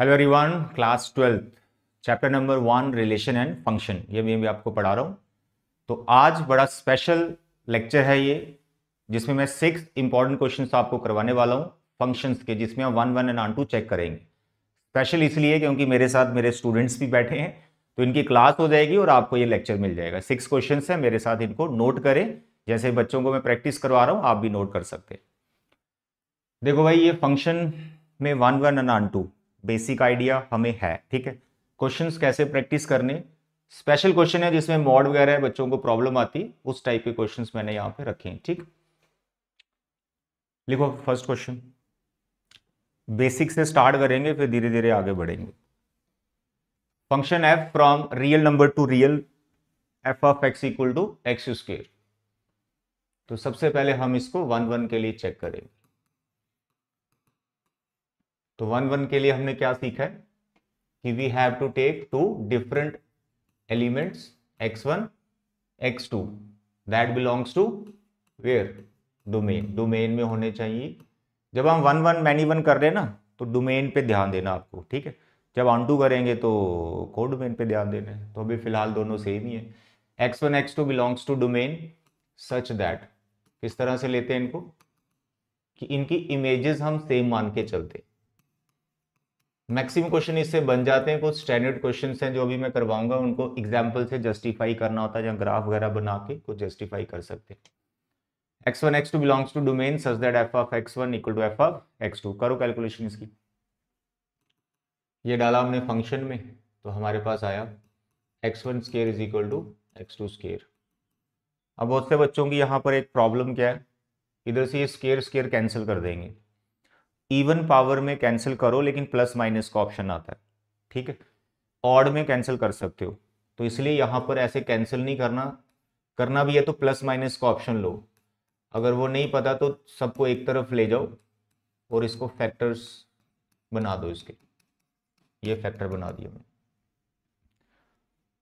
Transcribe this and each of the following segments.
Hello everyone, class 12 chapter number 1 relation and function, ये मैं भी आपको पढ़ा रहा हूँ। तो आज बड़ा स्पेशल लेक्चर है ये, जिसमें मैं 6 इंपॉर्टेंट क्वेश्चंस आपको करवाने वाला हूँ फंक्शंस के, जिसमें हम 1 1 एंड 2 चेक करेंगे। स्पेशल इसलिए क्योंकि मेरे साथ मेरे स्टूडेंट्स भी बैठे हैं, तो इनकी क्लास हो जाएगी और आपको ये लेक्चर मिल जाएगा। 6 क्वेश्चन है, मेरे साथ इनको नोट करें। जैसे बच्चों को मैं प्रैक्टिस करवा रहा हूँ, आप भी नोट कर सकते हैं। देखो भाई, ये फंक्शन में 1 1 एंड 2 बेसिक आइडिया हमें है, ठीक है। क्वेश्चंस कैसे प्रैक्टिस करने, स्पेशल क्वेश्चन है जिसमें मॉड वगैरह बच्चों को प्रॉब्लम आती, उस टाइप के क्वेश्चंस मैंने यहां पे रखे हैं, ठीक। लिखो फर्स्ट क्वेश्चन। बेसिक से स्टार्ट करेंगे, फिर धीरे धीरे आगे बढ़ेंगे। Function F from real number to real F of x equal to x square. तो सबसे पहले हम इसको 1 1 के लिए चेक करेंगे। तो 1 1 के लिए हमने क्या सीखा है कि we have to take two different elements x1 x2 that belongs to where domain. Domain में होने चाहिए। जब हम 1 1 मैनी 1 कर रहे हैं ना, तो डोमेन पे ध्यान देना आपको, ठीक है। जब ऑन टू करेंगे तो को डोमेन पे ध्यान देना है। तो अभी फिलहाल दोनों सेम ही है। x1 x2 belongs to domain such that, किस तरह से लेते हैं इनको कि इनकी इमेजेस हम सेम मान के चलते। मैक्सिमम क्वेश्चन इससे बन जाते हैं। कुछ स्टैंडर्ड क्वेश्चंस हैं जो अभी मैं करवाऊंगा, उनको एग्जांपल से जस्टिफाई करना होता है, या ग्राफ वगैरह बना के कुछ जस्टिफाई कर सकते हैं। x1 x2 belongs to domain such that f of x1 equal to f of x2। करो कैलकुलेशन इसकी। ये डाला हमने फंक्शन में, तो हमारे पास आया x1 square is equal to x2 square. अब बहुत से बच्चों की यहाँ पर एक प्रॉब्लम क्या है, इधर से ये स्क्वायर स्क्वायर कैंसिल कर देंगे। इवन पावर में कैंसिल करो, लेकिन प्लस माइनस का ऑप्शन आता है, ठीक है। ऑड में कैंसिल कर सकते हो, तो इसलिए यहां पर ऐसे कैंसिल नहीं करना। करना भी है तो प्लस माइनस का ऑप्शन लो। अगर वो नहीं पता तो सबको एक तरफ ले जाओ और इसको फैक्टर्स बना दो इसके। ये फैक्टर बना दिया मैंने।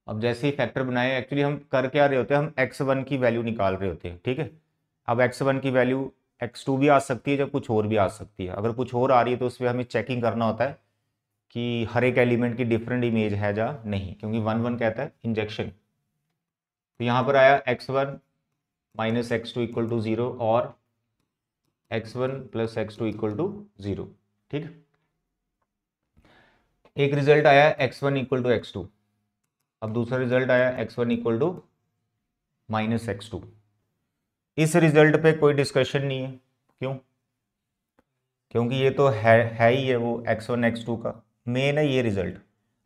अब जैसे ही फैक्टर बनाए, एक्चुअली हम कर क्या रहे होते हैं, हम x1 की वैल्यू निकाल रहे होते हैं, ठीक है। अब x1 की वैल्यू x2 भी आ सकती है, जब कुछ और भी आ सकती है। अगर कुछ और आ रही है तो उस पर हमें चेकिंग करना होता है कि हर एक एलिमेंट की डिफरेंट इमेज है या नहीं, क्योंकि 1 1 कहता है इंजेक्शन। तो यहां पर आया x1 minus x two equal to 0 और x1 plus x2 equal to 0, ठीक। एक रिजल्ट आया x1 इक्वल टू x2। अब दूसरा रिजल्ट आया x1 equal to minus x2। इस रिजल्ट पे कोई डिस्कशन नहीं है। क्यों? क्योंकि ये तो है ही है, वो x1 x2 का मेन है ये रिजल्ट।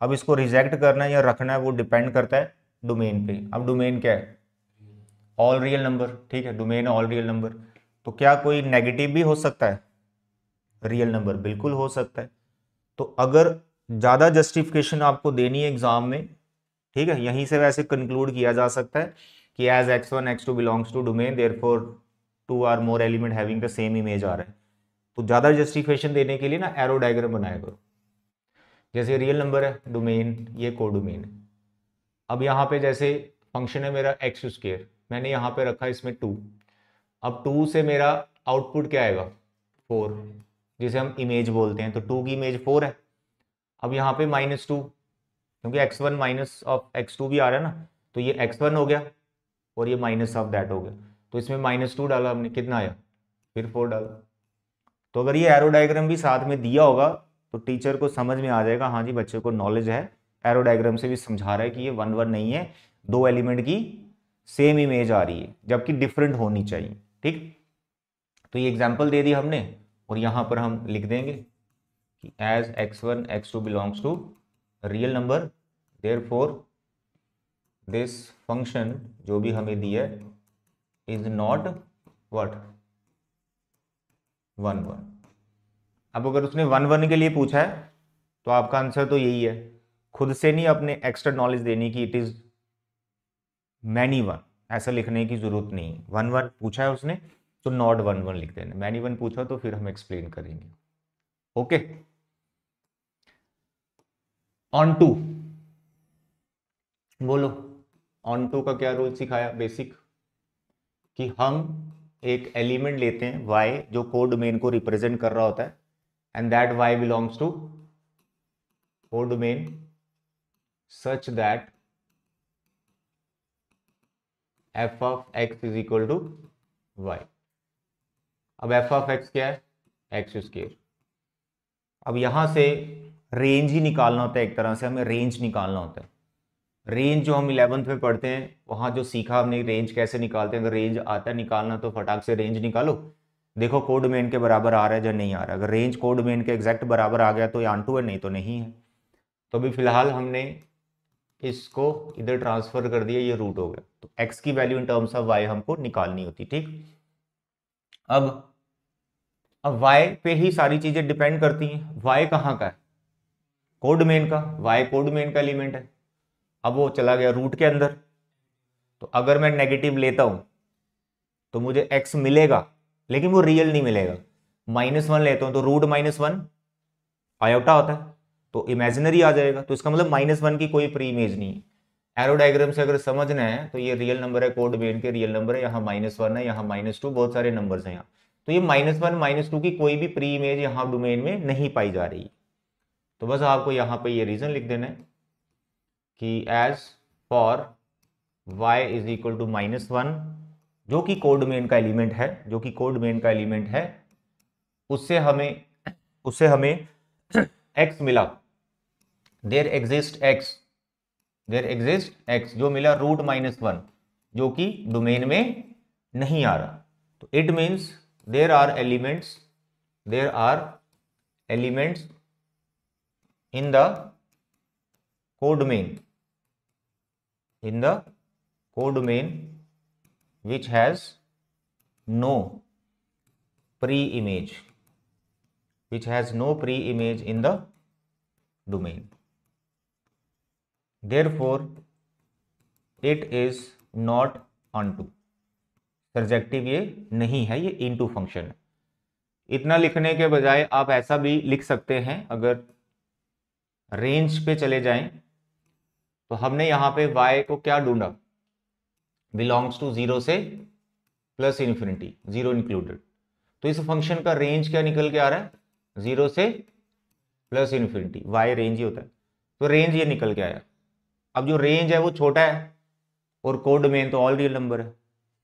अब इसको रिजेक्ट करना है या रखना है, वो डिपेंड करता है डोमेन पे। अब डोमेन क्या है? ऑल रियल नंबर, ठीक है। डोमेन ऑल रियल नंबर, तो क्या कोई नेगेटिव भी हो सकता है? रियल नंबर बिल्कुल हो सकता है। तो अगर ज़्यादा जस्टिफिकेशन आपको देनी है एग्जाम में, ठीक है, यहीं से वैसे कंक्लूड किया जा सकता है कि as x1 x2 belongs to domain therefore two or more element having the same image आ रहा है। तो ज़्यादा जस्टिफिकेशन देने के लिए ना एरो डायग्राम बनाया करो। जैसे रियल नंबर है डोमेन, ये को डोमेन है। अब यहाँ पे जैसे फंक्शन है मेरा एक्स स्क्वायर, मैंने यहाँ पे रखा इसमें 2। अब 2 से मेरा आउटपुट क्या आएगा? 4, जिसे हम इमेज बोलते हैं। तो 2 की इमेज 4 है। अब यहाँ पे -2, क्योंकि x1 माइनस ऑफ x2 भी आ रहा है ना, तो ये x1 हो गया और ये माइनस ऑफ दैट हो गया। तो इसमें -2 डाला हमने, कितना आया? फिर 4 डाला। तो अगर ये एरो डायग्राम भी साथ में दिया होगा तो टीचर को समझ में आ जाएगा, हाँ जी बच्चे को नॉलेज है। एरो डायग्राम से भी समझा रहा है कि ये 1 1 नहीं है, दो एलिमेंट की सेम इमेज आ रही है, जबकि डिफरेंट होनी चाहिए, ठीक। तो ये एग्जाम्पल दे दिया हमने, और यहां पर हम लिख देंगे कि as x1 x2 belongs to real number, therefore this function जो भी हमें दिया है इज नॉट व्हाट 1 1। अब अगर उसने 1 1 के लिए पूछा है तो आपका आंसर तो यही है। खुद से नहीं अपने एक्स्ट्रा नॉलेज देने की, इट इज मैनी 1, ऐसा लिखने की जरूरत नहीं। 1 1 पूछा है उसने तो नॉट 1 1 लिख देना। मैनी 1 पूछा तो फिर हम एक्सप्लेन करेंगे। ओके, ऑन टू बोलो। ऑन टू का क्या रूल सिखाया बेसिक, कि हम एक एलिमेंट लेते हैं y जो कोड डोमेन को रिप्रेजेंट कर रहा होता है, and that y belongs to codomain such that F of x is equal to y. अब एफ ऑफ एक्स क्या है? X square. अब यहां से रेंज ही निकालना होता है, एक तरह से हमें रेंज निकालना होता है। रेंज जो हम 11th में पढ़ते हैं वहां जो सीखा हमने रेंज कैसे निकालते हैं, अगर रेंज आता है निकालना तो फटाक से रेंज निकालो। देखो कोड मेन के बराबर आ रहा है या नहीं आ रहा है। अगर रेंज कोड मेन के एग्जैक्ट बराबर आ गया तो ये ऑन2 है, नहीं तो नहीं है। तो अभी फिलहाल हमने इसको इधर ट्रांसफर कर दिया, ये रूट हो गया। तो एक्स की value in terms of y हमको निकालनी होती, ठीक। अब y पे ही सारी चीजें डिपेंड करती हैं। y कहाँ का है? कोड मेन का। y कोड मेन का एलिमेंट है। अब वो चला गया रूट के अंदर, तो अगर मैं नेगेटिव लेता हूं तो मुझे x मिलेगा, लेकिन वो रियल नहीं मिलेगा। -1 लेता हूं तो रूट -1 आयोटा होता है, तो इमेजिनरी आ जाएगा। तो इसका मतलब -1 की कोई प्री इमेज नहीं है। एरो डायग्राम से अगर समझना है तो ये रियल नंबर है, कोड मेन के रियल नंबर है, यहाँ -1 है, यहाँ -2, बहुत सारे नंबर्स हैं यहाँ। तो ये -1 -2 की कोई भी प्री इमेज यहाँ डोमेन में नहीं पाई जा रही। तो बस आपको यहाँ पे ये रीजन लिख देना है कि as for y is equal to -1, जो कि कोड मेन का एलिमेंट है, जो कि कोड मेन का एलिमेंट है, उससे हमें x मिला। देयर एग्जिस्ट x जो मिला रूट -1, जो कि डोमेन में नहीं आ रहा। तो it means there are elements in the codomain which has no pre-image in the domain, therefore it is not onto। Surjective ये नहीं है, ये इनटू फंक्शन है। इतना लिखने के बजाय आप ऐसा भी लिख सकते हैं, अगर रेंज पे चले जाएं तो हमने यहां पे y को क्या ढूंढा? बिलोंग्स टू 0 से प्लस इन्फिनिटी, 0 इंक्लूडेड। तो इस फंक्शन का रेंज क्या निकल के आ रहा है? 0 से प्लस इन्फिनिटी, y रेंज ही होता है, तो रेंज ये निकल के आया। अब जो रेंज है वो छोटा है और कोड मेन तो ऑल रियल नंबर है,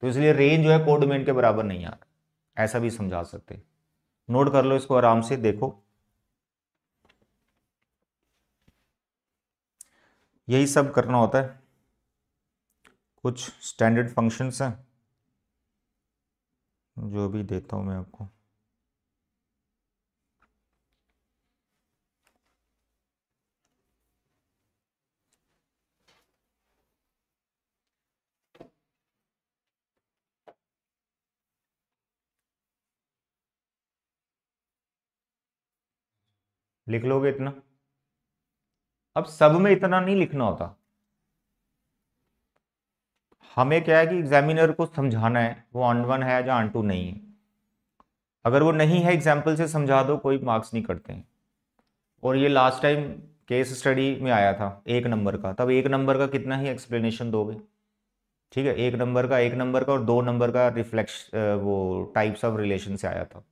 तो इसलिए रेंज जो है कोड मेन के बराबर नहीं आ रहा। ऐसा भी समझा सकते हैं। नोट कर लो इसको आराम से, देखो यही सब करना होता है। कुछ स्टैंडर्ड फंक्शंस हैं जो भी देता हूं मैं आपको। लिख लोगे इतना? अब सब में इतना नहीं लिखना होता। हमें क्या है कि एग्जामिनर को समझाना है वो ऑन1 है या ऑन2 नहीं है। अगर वो नहीं है एग्जाम्पल से समझा दो, कोई मार्क्स नहीं करते हैं। और ये लास्ट टाइम केस स्टडी में आया था 1 नंबर का, तब 1 नंबर का कितना ही एक्सप्लेनेशन दोगे? ठीक है, 1 नंबर का और 2 नंबर का रिफ्लेक्श वो टाइप्स ऑफ रिलेशन से आया था।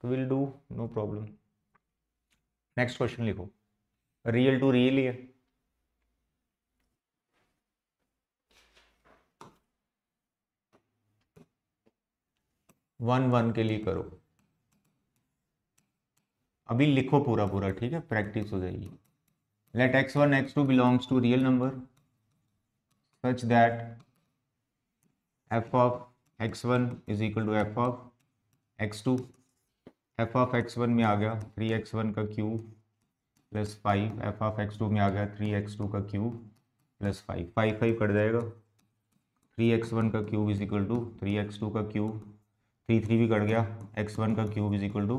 तो will do, no problem. Next question लिखो। रियल टू रियल ही है। 1 के लिए करो। अभी लिखो पूरा पूरा, ठीक है, प्रैक्टिस हो जाएगी। Let x1 x2 belongs to real number such that f of x1 is equal to f of x2। f of x1 में आ गया 3x1 का cube plus 5, f of x2 में आ गया 3x2 का क्यूब प्लस 5, 5 5 कट जाएगा। 3x1 का cube is equal to 3x2 का cube, 3 3 भी कट गया। x1 का cube is equal to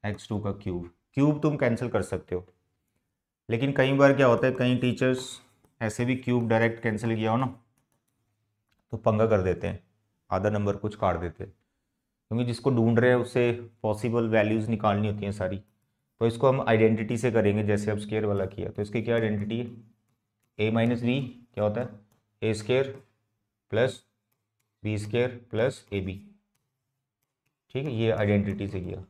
x2 का क्यूब। क्यूब तुम कैंसिल कर सकते हो, लेकिन कई बार क्या होता है, कई टीचर्स ऐसे भी क्यूब डायरेक्ट कैंसिल किया हो ना तो पंगा कर देते हैं, आधा नंबर कुछ काट देते हैं, क्योंकि जिसको ढूंढ रहे हैं उससे पॉसिबल वैल्यूज़ निकालनी होती हैं सारी। तो इसको हम आइडेंटिटी से करेंगे, जैसे अब स्केयर वाला किया। तो इसकी क्या आइडेंटिटी है? a माइनस बी क्या होता है? A square plus B square plus A B. ठीक है, ये आइडेंटिटी से किया।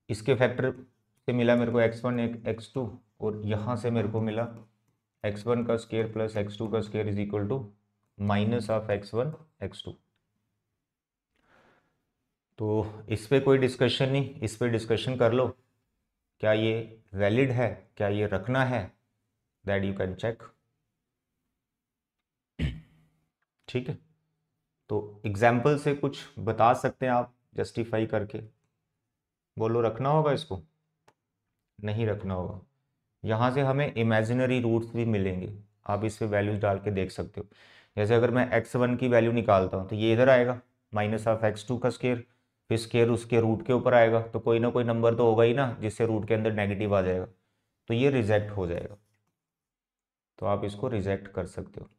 इसके फैक्टर से मिला मेरे को x1 x2 और यहां से मेरे को मिला x1 का स्क्वायर प्लस x2 का square is equal to minus of x1 x2। तो इस पे कोई डिस्कशन नहीं, इस पे डिस्कशन कर लो, क्या ये वैलिड है, क्या ये रखना है, दैट यू कैन चेक। ठीक है, तो एग्जाम्पल से कुछ बता सकते हैं आप जस्टिफाई करके, बोलो रखना होगा इसको, नहीं रखना होगा। यहाँ से हमें इमेजिनरी रूट्स भी मिलेंगे, आप इस पे वैल्यूज डाल के देख सकते हो। जैसे अगर मैं x1 की वैल्यू निकालता हूँ तो ये इधर आएगा माइनस ऑफ x2 का स्केयर, फिर स्केयर उसके रूट के ऊपर आएगा, तो कोई ना कोई नंबर तो होगा ही ना जिससे रूट के अंदर नेगेटिव आ जाएगा, तो ये रिजेक्ट हो जाएगा, तो आप इसको रिजेक्ट कर सकते हो।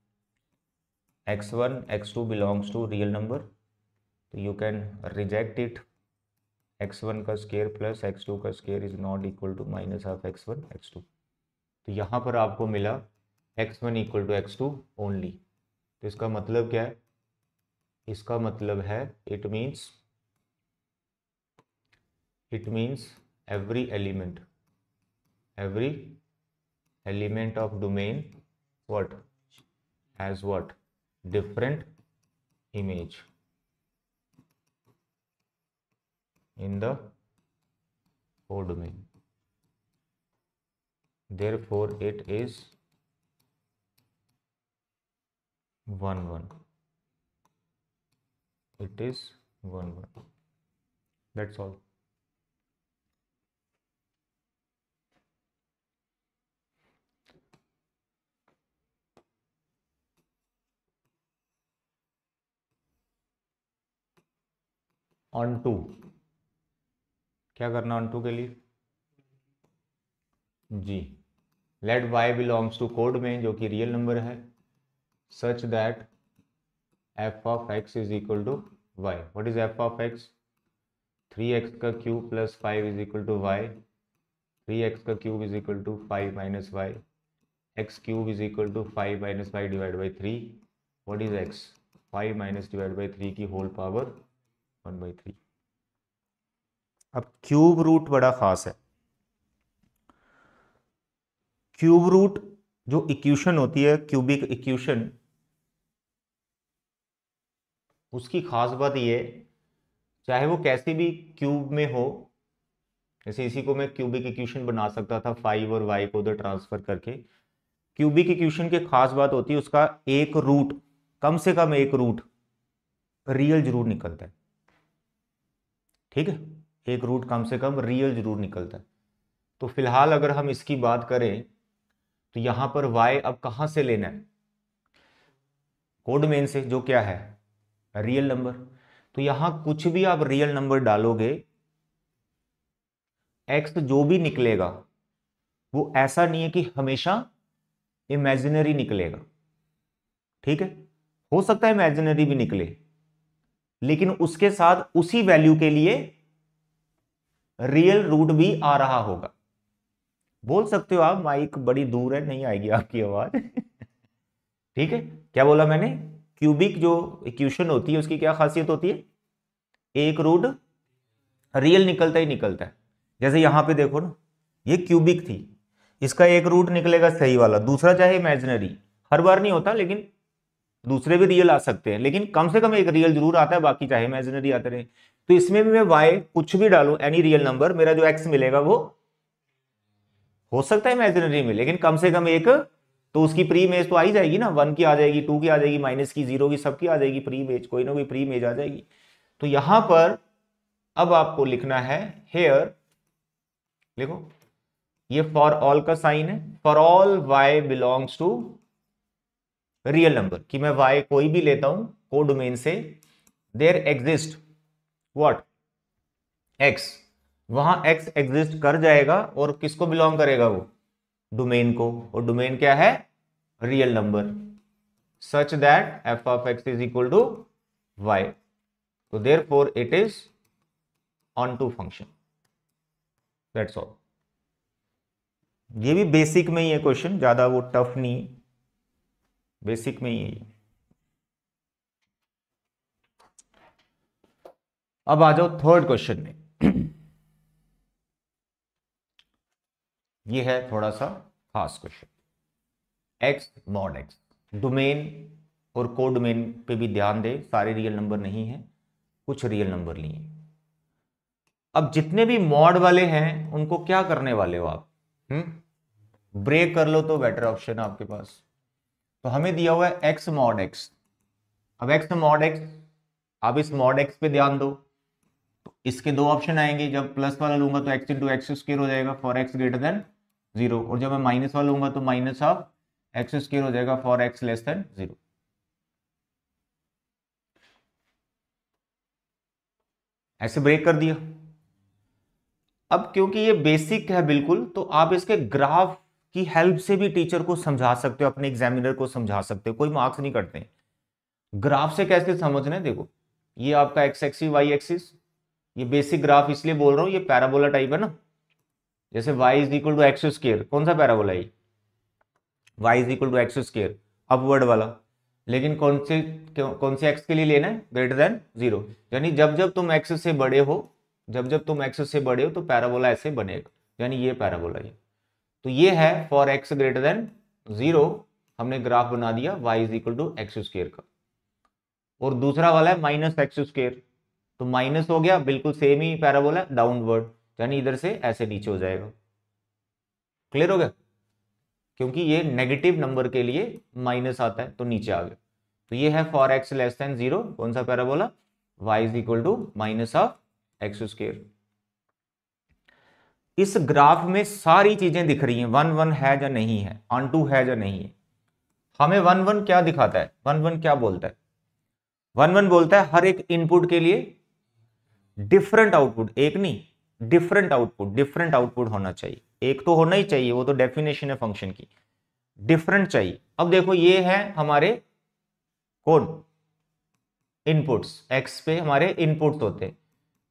x1 x2 belongs to real number, तो you can reject it. x1 का स्केयर प्लस x2 का स्केयर is not equal to minus of x1 x2। तो यहाँ पर आपको मिला x1 equal to x2 only. तो इसका मतलब क्या है, इसका मतलब है it means every element of domain what has what different image in the codomain, therefore it is 1 1, it is 1 1, that's all। Onto क्या करना, ऑन टू के लिए जी, let y belongs to code में जो कि रियल नंबर है, such that f of x is equal to y। What is f of x? 3x का cube plus 5 is equal to y, 3x का cube is equal to 5 minus y, x cube is equal to 5 minus 5 divide by 3। What is x? 5 minus divide by 3 की whole power 1/3। अब cube root बड़ा खास है। Cube root जो equation होती है, cubic equation, उसकी खास बात ये, चाहे वो कैसी भी क्यूब में हो, जैसे इसी को मैं क्यूबिक इक्वेशन बना सकता था 5 और y को उधर ट्रांसफर करके। क्यूबिक इक्वेशन की खास बात होती है उसका एक रूट, कम से कम एक रूट रियल जरूर निकलता है। ठीक है, एक रूट कम से कम रियल जरूर निकलता है। तो फिलहाल अगर हम इसकी बात करें तो यहां पर y अब कहां से लेना है, कोड मेन से, जो क्या है रियल नंबर। तो यहां कुछ भी आप रियल नंबर डालोगे, x जो भी निकलेगा वो ऐसा नहीं है कि हमेशा इमेजिनरी निकलेगा। ठीक है, हो सकता है इमेजिनरी भी निकले, लेकिन उसके साथ उसी वैल्यू के लिए रियल रूट भी आ रहा होगा। बोल सकते हो आप, माइक बड़ी दूर है, नहीं आएगी आपकी आवाज। ठीक है, क्या बोला मैंने, क्यूबिक जो इक्वेशन होती है उसकी क्या खासियत होती है, एक रूट रियल निकलता ही निकलता है। जैसे यहां पे देखो ना, ये क्यूबिक थी, इसका एक रूट निकलेगा सही वाला, दूसरा चाहे इमेजिनरी, हर बार नहीं होता, लेकिन दूसरे भी रियल आ सकते हैं, लेकिन कम से कम एक रियल जरूर आता है, बाकी चाहे इमेजिनरी आते रहे। तो इसमें भी मैं y कुछ भी डालूं, एनी रियल नंबर, मेरा जो x मिलेगा वो हो सकता है इमेजिनरी में, लेकिन कम से कम एक, तो उसकी प्री इमेज तो आ ही जाएगी ना, 1 की आ जाएगी, 2 की आ जाएगी, माइनस की, 0 की, सबकी आ जाएगी प्री इमेज, कोई ना कोई प्री इमेज आ जाएगी। तो यहां पर अब आपको लिखना है हेयर, देखो ये फॉर ऑल का साइन है, for all y belongs to real number, कि मैं y कोई भी लेता हूं कोडोमेन से, देयर एग्जिस्ट व्हाट x, वहां x एग्जिस्ट कर जाएगा, और किसको बिलोंग करेगा वो, डोमेन को, और डोमेन क्या है, real number, such that f of x is equal to y। तो therefore it is onto function, that's all. ये भी बेसिक में ही है क्वेश्चन, ज्यादा वो टफ नहीं, बेसिक में ही है ये। अब आ जाओ थर्ड क्वेश्चन में। ये है थोड़ा सा खास question. X mod x, domain और को डोमेन पे भी ध्यान दे, सारे रियल नंबर नहीं है, कुछ रियल नंबर लिए। अब जितने भी मॉड वाले हैं उनको क्या करने वाले हो आप? ब्रेक कर लो तो बेटर ऑप्शन है आपके पास। तो हमें दिया हुआ है एक्स मॉड एक्स। अब एक्स मॉड एक्स, आप इस मॉड एक्स पे ध्यान दो, तो इसके दो ऑप्शन आएंगे। जब प्लस वाला लूंगा तो एक्स इंटू एक्स स्क्वायर हो जाएगा फॉर एक्स ग्रेटर देन 0, और जब मैं माइनस वाला लूंगा तो माइनस ऑफ एक्स स्क्वायर हो जाएगा फॉर एक्स लेस देन 0। ऐसे ब्रेक कर दिया। अब क्योंकि ये बेसिक है बिल्कुल, तो आप इसके ग्राफ की हेल्प से भी टीचर को समझा सकते हो, अपने एग्जामिनर को समझा सकते हो, कोई मार्क्स नहीं करते। ग्राफ से कैसे समझना है, देखो ये आपका एक्स एक्सिस वाई एक्सिस, ये बेसिक ग्राफ इसलिए बोल रहा हूं, ये पैराबोला टाइप है ना। जैसे y is equal to x square, कौन सा पैराबोला है? y is equal to x square, upward वाला। लेकिन कौन से x के लिए लेना है? Greater than 0। यानी जब जब तुम x से बड़े हो, जब जब तुम x से बड़े हो तो पैराबोला ऐसे बनेगा, यानी ये पैराबोला है। तो ये है फॉर x ग्रेटर देन 0, हमने ग्राफ बना दिया y is equal to x square का। और दूसरा वाला है माइनस एक्स स्क्वायर, तो माइनस हो गया, बिल्कुल सेम ही पैराबोला, डाउनवर्ड, यानी इधर से ऐसे नीचे हो जाएगा। क्लियर हो गया? क्योंकि ये नेगेटिव नंबर के लिए माइनस आता है तो नीचे आ गया। तो ये है फॉर एक्स लेस देन 0, कौन सा parabola? y is equal to minus of x square. इस ग्राफ में सारी चीजें दिख रही हैं, 1 1 है या नहीं है, ऑन टू है या नहीं है। हमें 1 1 क्या दिखाता है? 1 1 क्या बोलता है? 1 1 बोलता है हर एक इनपुट के लिए डिफरेंट आउटपुट, एक नहीं डिफरेंट आउटपुट होना चाहिए। एक तो होना ही चाहिए, वो तो डेफिनेशन है फंक्शन की, डिफरेंट चाहिए। अब देखो ये है हमारे कौन इनपुट्स, एक्स पे हमारे इनपुट्स होते हैं।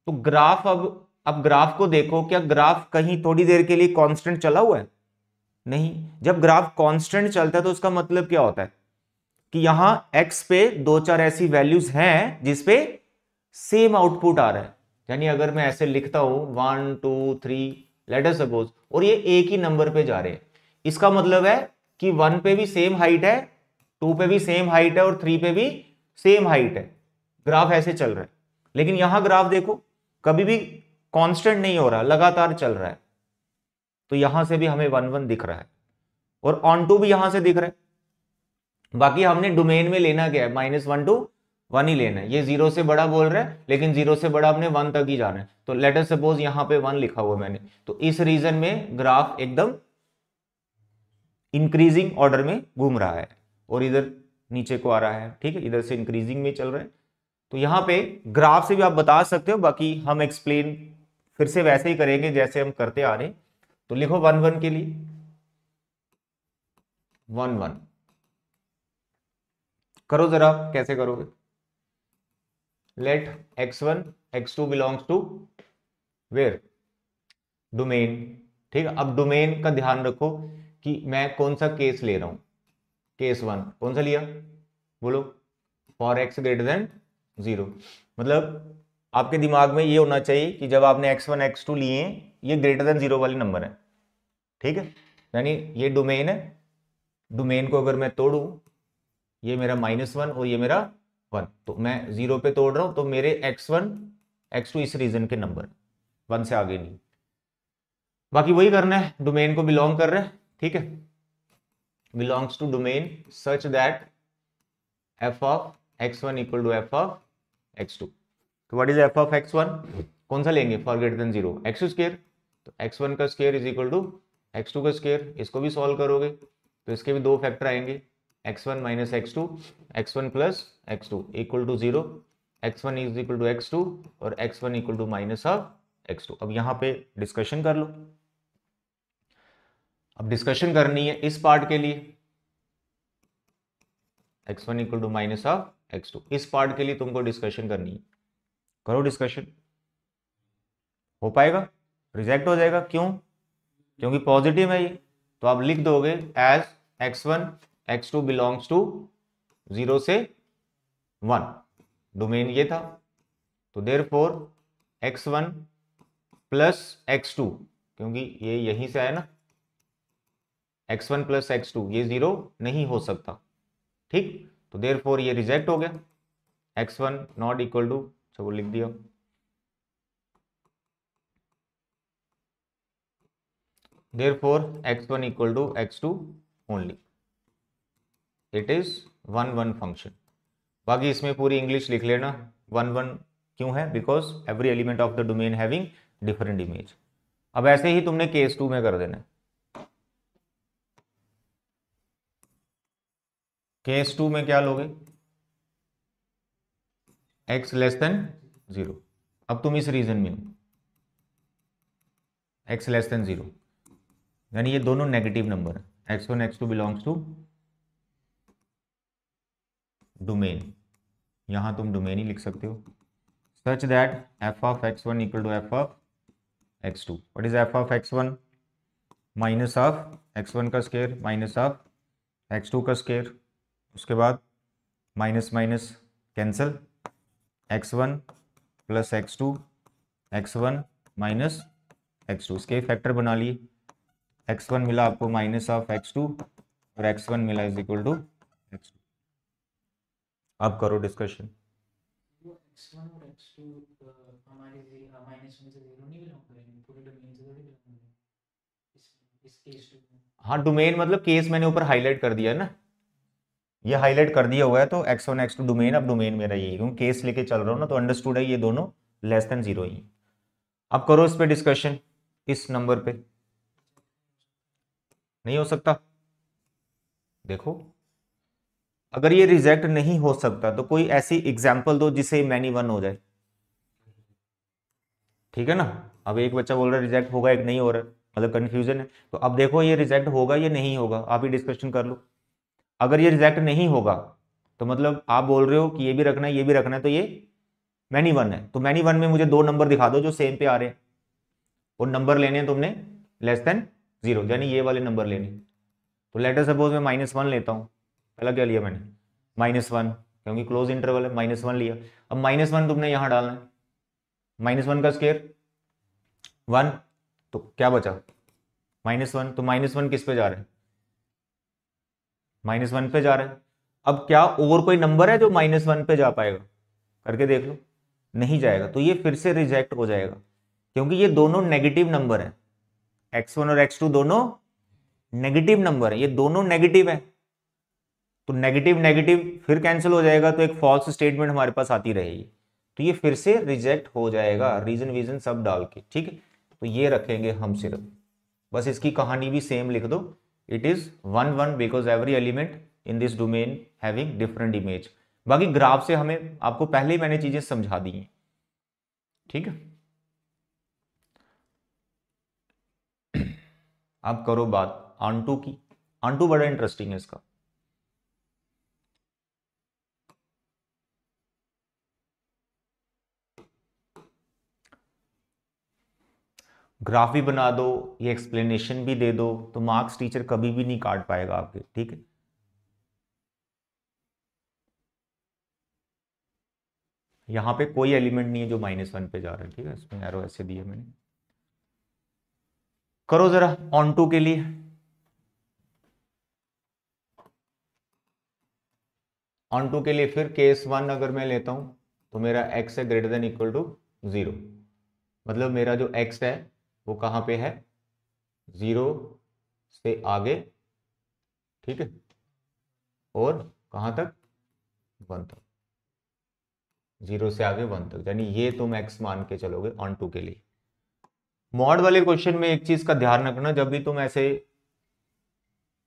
तो ग्राफ, अब ग्राफ को देखो, क्या ग्राफ कहीं थोड़ी देर के लिए कांस्टेंट चला हुआ है? नहीं। जब ग्राफ कांस्टेंट चलता है तो उसका मतलब क्या होता है कि यहां एक्स पे दो चार ऐसी वैल्यूज हैं जिसपे सेम आउटपुट आ रहा है। यानी अगर मैं ऐसे लिखता हूं 1 2 3 लेट अस सपोज, और ये एक ही नंबर पे जा रहे हैं, इसका मतलब है कि 1 पे भी सेम हाइट है, 2 पे भी सेम हाइट है, और 3 पे भी सेम हाइट है। ग्राफ ऐसे चल रहा है। लेकिन यहां ग्राफ देखो, कभी भी कांस्टेंट नहीं हो रहा, लगातार चल रहा है। तो यहां से भी हमें 1 1 दिख रहा है, और ऑन टू भी यहां से दिख रहा है। बाकी हमने डोमेन में लेना क्या है? -1 to 1 ही लेना है। ये 0 से बड़ा बोल रहा है, लेकिन 0 से बड़ा हमने 1 तक ही जाना है। तो लेट अस सपोज यहां पे 1 लिखा हुआ मैंने, तो इस रीजन में ग्राफ एकदम इंक्रीजिंग ऑर्डर में घूम रहा है, और इधर नीचे को आ रहा है। ठीक है, इधर से इंक्रीजिंग में चल रहा है। तो यहां पे ग्राफ से भी आप बता सकते हो, बाकी हम एक्सप्लेन फिर से वैसे ही करेंगे जैसे हम करते आ रहे हैं। तो लिखो 1 1 के लिए 1 1 करो जरा, कैसे करोगे? Let x1 x2 belongs to where? Domain. ठीक है, अब डोमेन का ध्यान रखो कि मैं कौन सा केस ले रहा हूं। केस 1 कौन सा लिया? बोलो। For x greater than 0। मतलब आपके दिमाग में ये होना चाहिए कि जब आपने x1 x2 लिए, ये ग्रेटर देन 0 वाले नंबर है। ठीक है, यानी ये डोमेन है। डोमेन को अगर मैं तोड़ू, ये मेरा -1 और ये मेरा 1, तो मैं 0 पे तोड़ रहा हूं, तो मेरे x1 x2 इस रीजन के नंबर, 1 से आगे नहीं। बाकी वही करना है, डोमेन को बिलोंग कर रहा है। ठीक है, belongs to domain such that f of x1 equal to f of x2। तो what is f of x1? कौन सा लेंगे for greater than 0? X square. तो x1 का square is equal to x2 का स्क्वायर। इसको भी सॉल्व करोगे तो इसके भी दो फैक्टर आएंगे, x1 minus x2, x1 plus x2 equal to 0, x1 is equal to x2 और x1 equal to minus of x2। अब यहां पे डिस्कशन कर लो। अब डिस्कशन करनी है इस पार्ट के लिए, x1 equal to minus of x2, इस पार्ट के लिए तुमको डिस्कशन करनी है। करो डिस्कशन। हो पाएगा? रिजेक्ट हो जाएगा, क्यों? क्योंकि पॉजिटिव है ये। तो आप लिख दोगे as x1 x2 belongs to 0 से 1, डोमेन ये था। तो देयरफॉर x1 प्लस x2, क्योंकि ये यहीं से आया ना, x1 प्लस x2 ये 0 नहीं हो सकता, ठीक। तो देयरफॉर ये रिजेक्ट हो गया, x1 नॉट इक्वल टू, वो लिख दिया, therefore x1 equal to x2 only, it is 1 1 function। बाकी इसमें पूरी इंग्लिश लिख लेना, 1 1 क्यों है, because every element of the domain having different image. अब ऐसे ही तुमने केस 2 में कर देना है, केस 2 में क्या लोगे, x लेस देन 0। अब तुम इस रीजन में हो, x लेस देन 0, यानी ये दोनों नेगेटिव नंबर है, x1 x2 belongs to domain, यहां तुम डोमेन ही लिख सकते हो, such that f of x1 equal to f of x2। What is f of x1, minus of x1 का स्क्वायर माइनस ऑफ x2 का स्क्वायर, उसके बाद minus minus cancel, x1 plus x2, x1 minus x2, इसके factor बना लिए, x1 मिला आपको minus of x2 और x1 मिला इज इक्वल टू x2। अब करो डिस्कशन। x1 और x2 हमारे माइनस में से 0 नहीं बिलोंग करेंगे, पूरे डोमेन से थोड़ी बिलोंग करेंगे इस केस 2 में। हाँ, डोमेन मतलब केस मैंने ऊपर हाईलाइट कर दिया है ना, ये हाईलाइट कर दिया हुआ है, तो x1 x2 डोमेन, अब डोमेन मेरा यही, क्योंकि केस लेके चल रहा हूँ ना, तो अंडरस्टूड है ये दोनों लेस देन 0 ही। अब करो इस पे डिस्कशन, इस नंबर पे नहीं हो सकता। देखो अगर ये रिजेक्ट नहीं हो सकता तो कोई ऐसी एग्जांपल दो जिसे मैनी वन हो जाए, ठीक है ना। अब एक बच्चा बोल रहा है रिजेक्ट होगा, एक नहीं हो रहा है, मतलब कंफ्यूजन है। तो अब देखो ये रिजेक्ट होगा या नहीं होगा, आप ही डिस्कशन कर लो। अगर ये रिजेक्ट नहीं होगा तो मतलब आप बोल रहे हो कि ये भी रखना है ये भी रखना है, तो ये मैनी वन है। तो मैनी वन में मुझे दो नंबर दिखा दो जो सेम पे आ रहे हैं, और नंबर लेने हैं तुमने लेस देन 0, यानी ये वाले नंबर लेने। तो लेटर सपोज मैं -1 लेता हूँ, पहला क्या लिया मैंने -1, क्योंकि क्लोज इंटरवल है, -1 लिया। अब -1 तुमने यहां डालना है, -1 का स्क्वायर 1, तो क्या बचा -1, तो -1 किस पे जा रहा है, -1 पे जा रहा है। अब क्या और कोई नंबर है जो -1 पे जा पाएगा, करके देख लो, नहीं जाएगा, तो ये फिर से रिजेक्ट हो जाएगा, क्योंकि ये दोनों नेगेटिव नंबर है, x1 और x2 दोनों नेगेटिव नंबर है, ये दोनों नेगेटिव है, तो नेगेटिव नेगेटिव फिर कैंसिल हो जाएगा, तो एक फॉल्स स्टेटमेंट हमारे पास आती रहेगी, तो ये फिर से रिजेक्ट हो जाएगा, रीजन वीजन सब डाल के, ठीक है। तो ये रखेंगे हम सिर्फ, बस इसकी कहानी भी सेम लिख दो, it is 1 1 because every element in this domain having different image. बाकी ग्राफ से हमें, आपको पहले ही मैंने चीजें समझा दी हैं, ठीक है। अब करो बात ऑनटू की, ऑनटू बड़ा इंटरेस्टिंग है इसका। ग्राफ भी बना दो, ये एक्सप्लेनेशन भी दे दो, तो मार्क्स टीचर कभी भी नहीं काट पाएगा आपके, ठीक है। यहां पे कोई एलिमेंट नहीं है जो -1 पे जा रहा है, ठीक है, इसमें एरो ऐसे दिए मैंने। करो जरा ऑनटू के लिए, ऑनटू के लिए फिर केस 1 अगर मैं लेता हूं तो मेरा x है ग्रेटर देन इक्वल टू 0, मतलब मेरा जो x है वो कहां पे है, 0 से आगे, ठीक है, और कहां तक, 1 तक, 0 से आगे 1 तक, यानी ये तुम x मान के चलोगे ऑनटू के लिए। मॉड वाले क्वेश्चन में एक चीज का ध्यान रखना, जब भी तुम ऐसे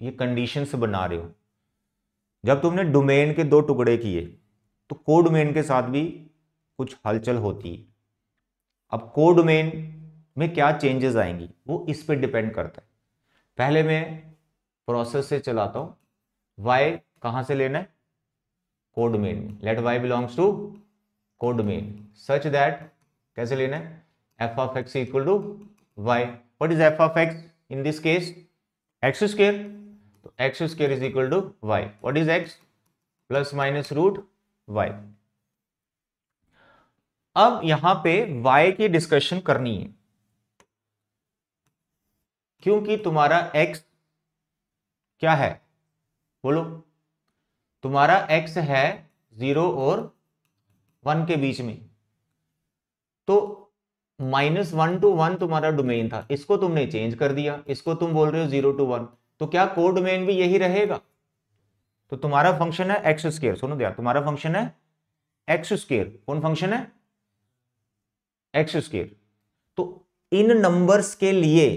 ये कंडीशंस बना रहे हो, जब तुमने डोमेन के 2 टुकड़े किए तो को डोमेन के साथ भी कुछ हलचल होती है। अब को डोमेन में क्या चेंजेस आएंगी वो इस पे डिपेंड करता है। पहले मैं प्रोसेस से चलाता हूं, y कहां से लेना है, को डोमेन में, let y belongs to codomain, such that कैसे लेना है, f of x equal to y। What is f of x in this case, x square, तो x square is equal to y। What is x, plus minus root y। अब यहां पे y की discussion करनी है, क्योंकि तुम्हारा x क्या है, बोलो। तुम्हारा x है 0 और 1 के बीच में, तो -1 to 1 तुम्हारा डोमेन था, इसको तुमने चेंज कर दिया, इसको तुम बोल रहे हो 0 to 1, तो क्या कोड डोमेन भी यही रहेगा? तो तुम्हारा फंक्शन है एक्स स्क्वायर, सुनो ध्यान, तुम्हारा फंक्शन है एक्स स्क्वायर। कौन फंक्शन है? X square. तो इन नंबर्स के लिए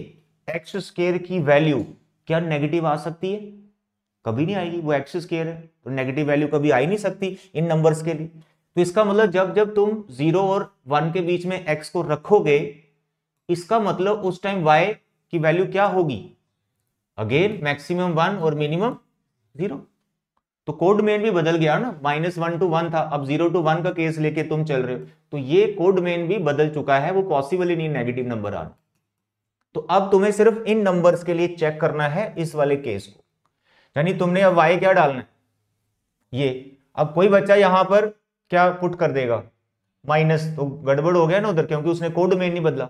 एक्स स्क्वायर की वैल्यू क्या नेगेटिव आ सकती है? कभी नहीं आएगी, वो एक्स स्क्वायर है, तो नेगेटिव वैल्यू कभी आ ही नहीं सकती इन नंबर्स के लिए। तो इसका मतलब जब जब तुम 0 और 1 के बीच में x को रखोगे, इसका मतलब उस टाइम y की वैल्यू क्या होगी? अगेन मैक्सिमम 1 और मिनिमम 0। तो कोड मेन भी बदल गया ना, -1 to 1 था, अब 0 to 1 का केस लेके तुम चल रहे हो, तो ये कोड मेन भी बदल चुका है, वो पॉसिबल ही नहीं नेगेटिव नंबर आना। तो अब तुम्हें सिर्फ इन नंबर्स के लिए चेक करना है इस वाले केस को, यानी तुमने अब y क्या डालना है, ये। अब कोई बच्चा यहां पर क्या पुट कर देगा, माइनस, तो गड़बड़ हो गया ना उधर, क्योंकि उसने कोड मेन नहीं बदला।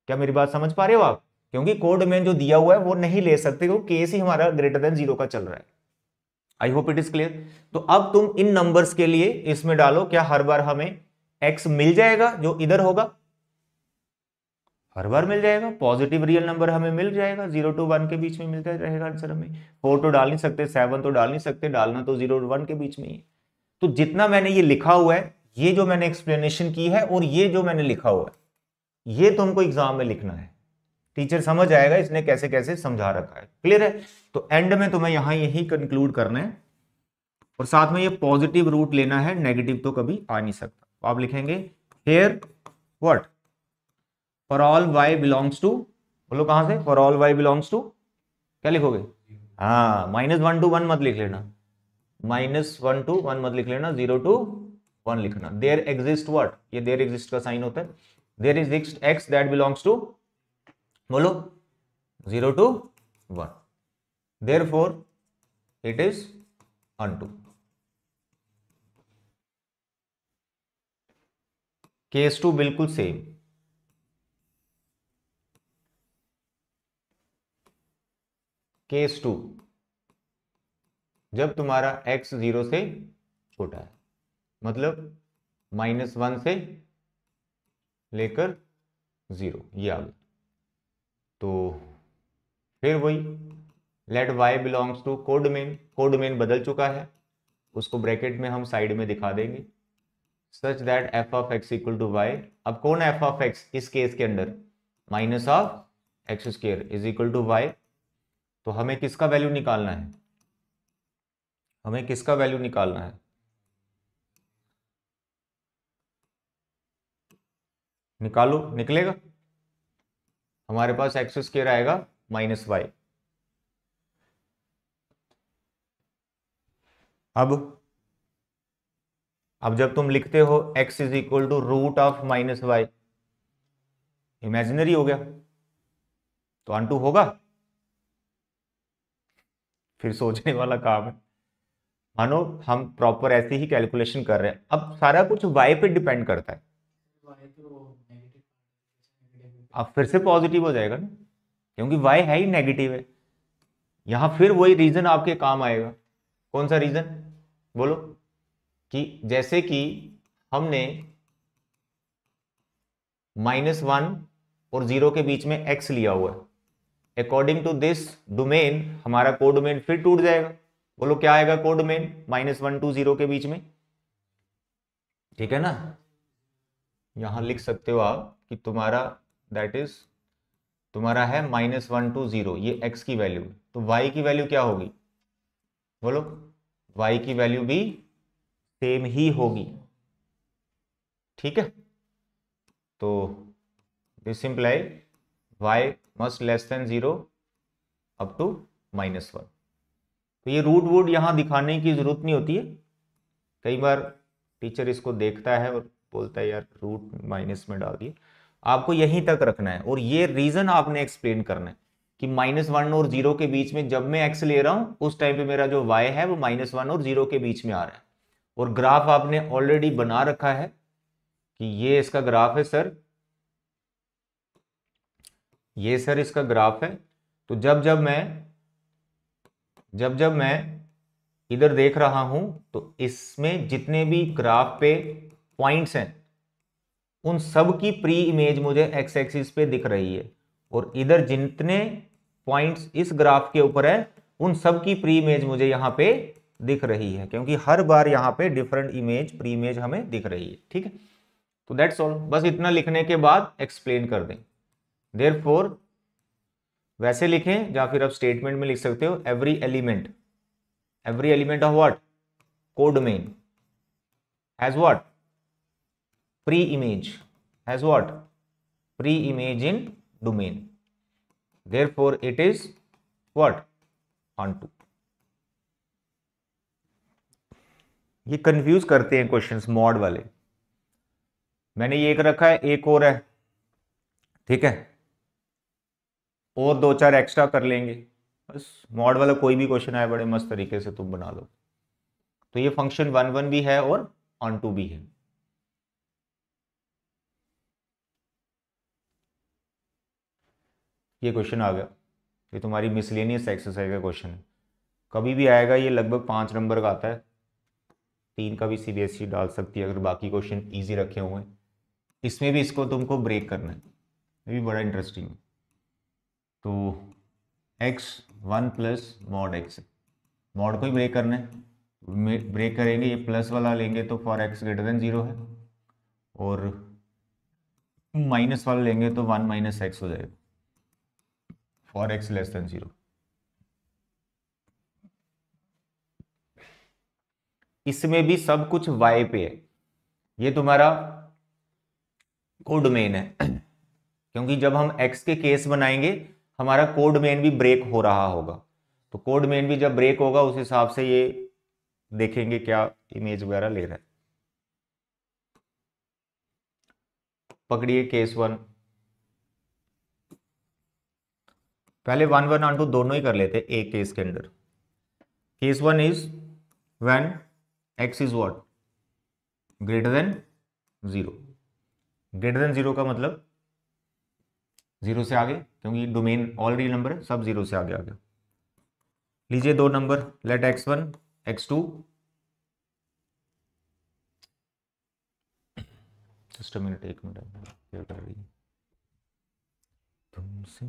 क्या मेरी बात समझ पा रहे हो आप? क्योंकि कोड मेन जो दिया हुआ है वो नहीं ले सकते, क्योंकि केस ही हमारा ग्रेटर देन 0 का चल रहा है। I hope it is clear. तो अब तुम इन नंबर्स के लिए इसमें डालो, क्या हर बार हमें x मिल जाएगा जो इधर होगा? हर बार मिल जाएगा, पॉजिटिव रियल नंबर हमें मिल जाएगा, 0 to 1 के बीच में मिलता रहेगा आंसर हमें। 4 तो डाल नहीं सकते, 7 तो डाल नहीं सकते, डालना तो 0 और 1 के बीच में ही। तो जितना मैंने ये लिखा हुआ है, ये जो मैंने एक्सप्लेनेशन की है और ये जो मैंने लिखा हुआ है, ये तुमको एग्जाम में लिखना है। टीचर समझ आएगा इसने कैसे कैसे समझा रखा है। क्लियर है? तो एंड में तुम्हें यहां यही कंक्लूड करना है, और साथ में ये पॉजिटिव रूट लेना है, नेगेटिव तो कभी आ नहीं सकता। तो आप लिखेंगे here what, for all y belongs to, बोलो कहां से, for all y belongs to, क्या लिखोगे? हाँ, -1 to 1 मत लिख लेना, -1 to 1 मत लिख लेना, 0 to 1 लिखना। देयर एग्जिस्ट व्हाट, ये देयर एग्जिस्ट का साइन होता है, there exist x that belongs to, बोलो 0 to 1, therefore it is onto. Case 2 बिल्कुल सेम। केस 2 जब तुम्हारा x 0 से छोटा है, मतलब -1 से लेकर 0, ये आ गया, तो फिर वही let y belongs to codomain, codomain बदल चुका है, उसको ब्रैकेट में हम साइड में दिखा देंगे, such that f of x equal to y। अब कौन है f ऑफ x इस केस के अंदर? Minus of x square is equal to y। तो हमें किसका वैल्यू निकालना है? हमें किसका वैल्यू निकालना है? निकालो, निकलेगा हमारे पास एक्स स्क्वायर आएगा -y। अब जब तुम लिखते हो x is equal to root of -y, imaginary हो गया, तो अनटू होगा, फिर सोचने वाला काम है। मानो हम प्रॉपर ऐसे ही कैलकुलेशन कर रहे हैं, अब सारा कुछ y पे डिपेंड करता है। अब फिर से पॉजिटिव हो जाएगा ना, क्योंकि y है ही नेगेटिव है। यहां फिर वही रीजन आपके काम आएगा। कौन सा रीजन? बोलो। कि जैसे कि हमने -1 और 0 के बीच में x लिया हुआ है, अकॉर्डिंग टू दिस डोमेन हमारा कोड डोमेन फिर टूट जाएगा। बोलो क्या आएगा कोड डोमेन? -1 to 0 के बीच में, ठीक है ना। यहां लिख सकते हो आप कि तुम्हारा दैट इज तुम्हारा है -1 to 0, ये x की वैल्यू, तो y की वैल्यू क्या होगी? बोलो। y की वैल्यू भी सेम ही होगी, ठीक है। तो this imply y must less than 0 up to -1। तो ये रूट वूड यहां दिखाने की जरूरत नहीं होती है। कई बार टीचर इसको देखता है और बोलता है यार रूट माइनस में डाल दिए, आपको यहीं तक रखना है, और ये रीजन आपने एक्सप्लेन करना है कि -1 और 0 के बीच में जब मैं x ले रहा हूं उस टाइम पे मेरा जो y है वो -1 और 0 के बीच में आ रहा है। और ग्राफ आपने ऑलरेडी बना रखा है कि ये इसका ग्राफ है सर, ये सर इसका ग्राफ है। तो जब जब मैं जब जब मैं इधर देख रहा हूं तो इसमें जितने भी ग्राफ पे पॉइंट्स हैं उन सब की प्री इमेज मुझे एक्स एक्सिस पे दिख रही है, और इधर जितने पॉइंट्स इस ग्राफ के ऊपर है उन सब की प्री इमेज मुझे यहां पे दिख रही है, क्योंकि हर बार यहां पे डिफरेंट इमेज प्री इमेज हमें दिख रही है। ठीक है, तो दैट्स ऑल, बस इतना लिखने के बाद एक्सप्लेन कर दें। देयरफॉर वैसे लिखें या फिर आप स्टेटमेंट में लिख सकते हो, every element of what, codomain has what, pre image, has what, pre image in domain, therefore it is what, onto. ये कंफ्यूज करते हैं क्वेश्चंस मॉड वाले। मैंने ये एक रखा है, एक और है, ठीक है, और दो चार एक्स्ट्रा कर लेंगे, बस मॉड वाला कोई भी क्वेश्चन आए बड़े मस्त तरीके से तुम बना लो। तो ये फंक्शन 1 भी है और ऑन टू भी है। ये क्वेश्चन आ गया, ये तुम्हारी मिसलेनियस एक्सरसाइज का क्वेश्चन है, कभी भी आएगा, ये लगभग 5 नंबर का आता है, 3 का भी सीबीएसई डाल सकती है अगर बाकी क्वेश्चन इजी रखे हुए हैं। इसमें भी इसको तुमको ब्रेक करना है, ये भी बड़ा इंटरेस्टिंग है। तो x1 plus mod x, mod को ही ब्रेक करना है, ब्रेक करेंगे, ये प्लस वाला लेंगे तो फॉर x ग्रेटर देन 0 है, और माइनस वाला लेंगे तो 1 माइनस एक्स हो जाएगा फॉर x लेस देन 0। इसमें भी सब कुछ y पे है, ये तुम्हारा कोडोमेन है, क्योंकि जब हम x के केस बनाएंगे हमारा कोडोमेन भी ब्रेक हो रहा होगा, तो कोडोमेन भी जब ब्रेक होगा उस हिसाब से ये देखेंगे क्या इमेज वगैरह ले रहा है। पकड़िए केस 1, पहले 1 1 ऑन टू दोनों ही कर लेते एक केस के अंदर। Case 1 is when x is what, greater than 0। Greater than 0 का मतलब 0 से आगे, क्योंकि डोमेन ऑल रियल नंबर है, सब 0 से आगे आ गया। लीजिए दो number, let x1 x2, just a minute, एक मिनट, क्या कर रही है तुमसे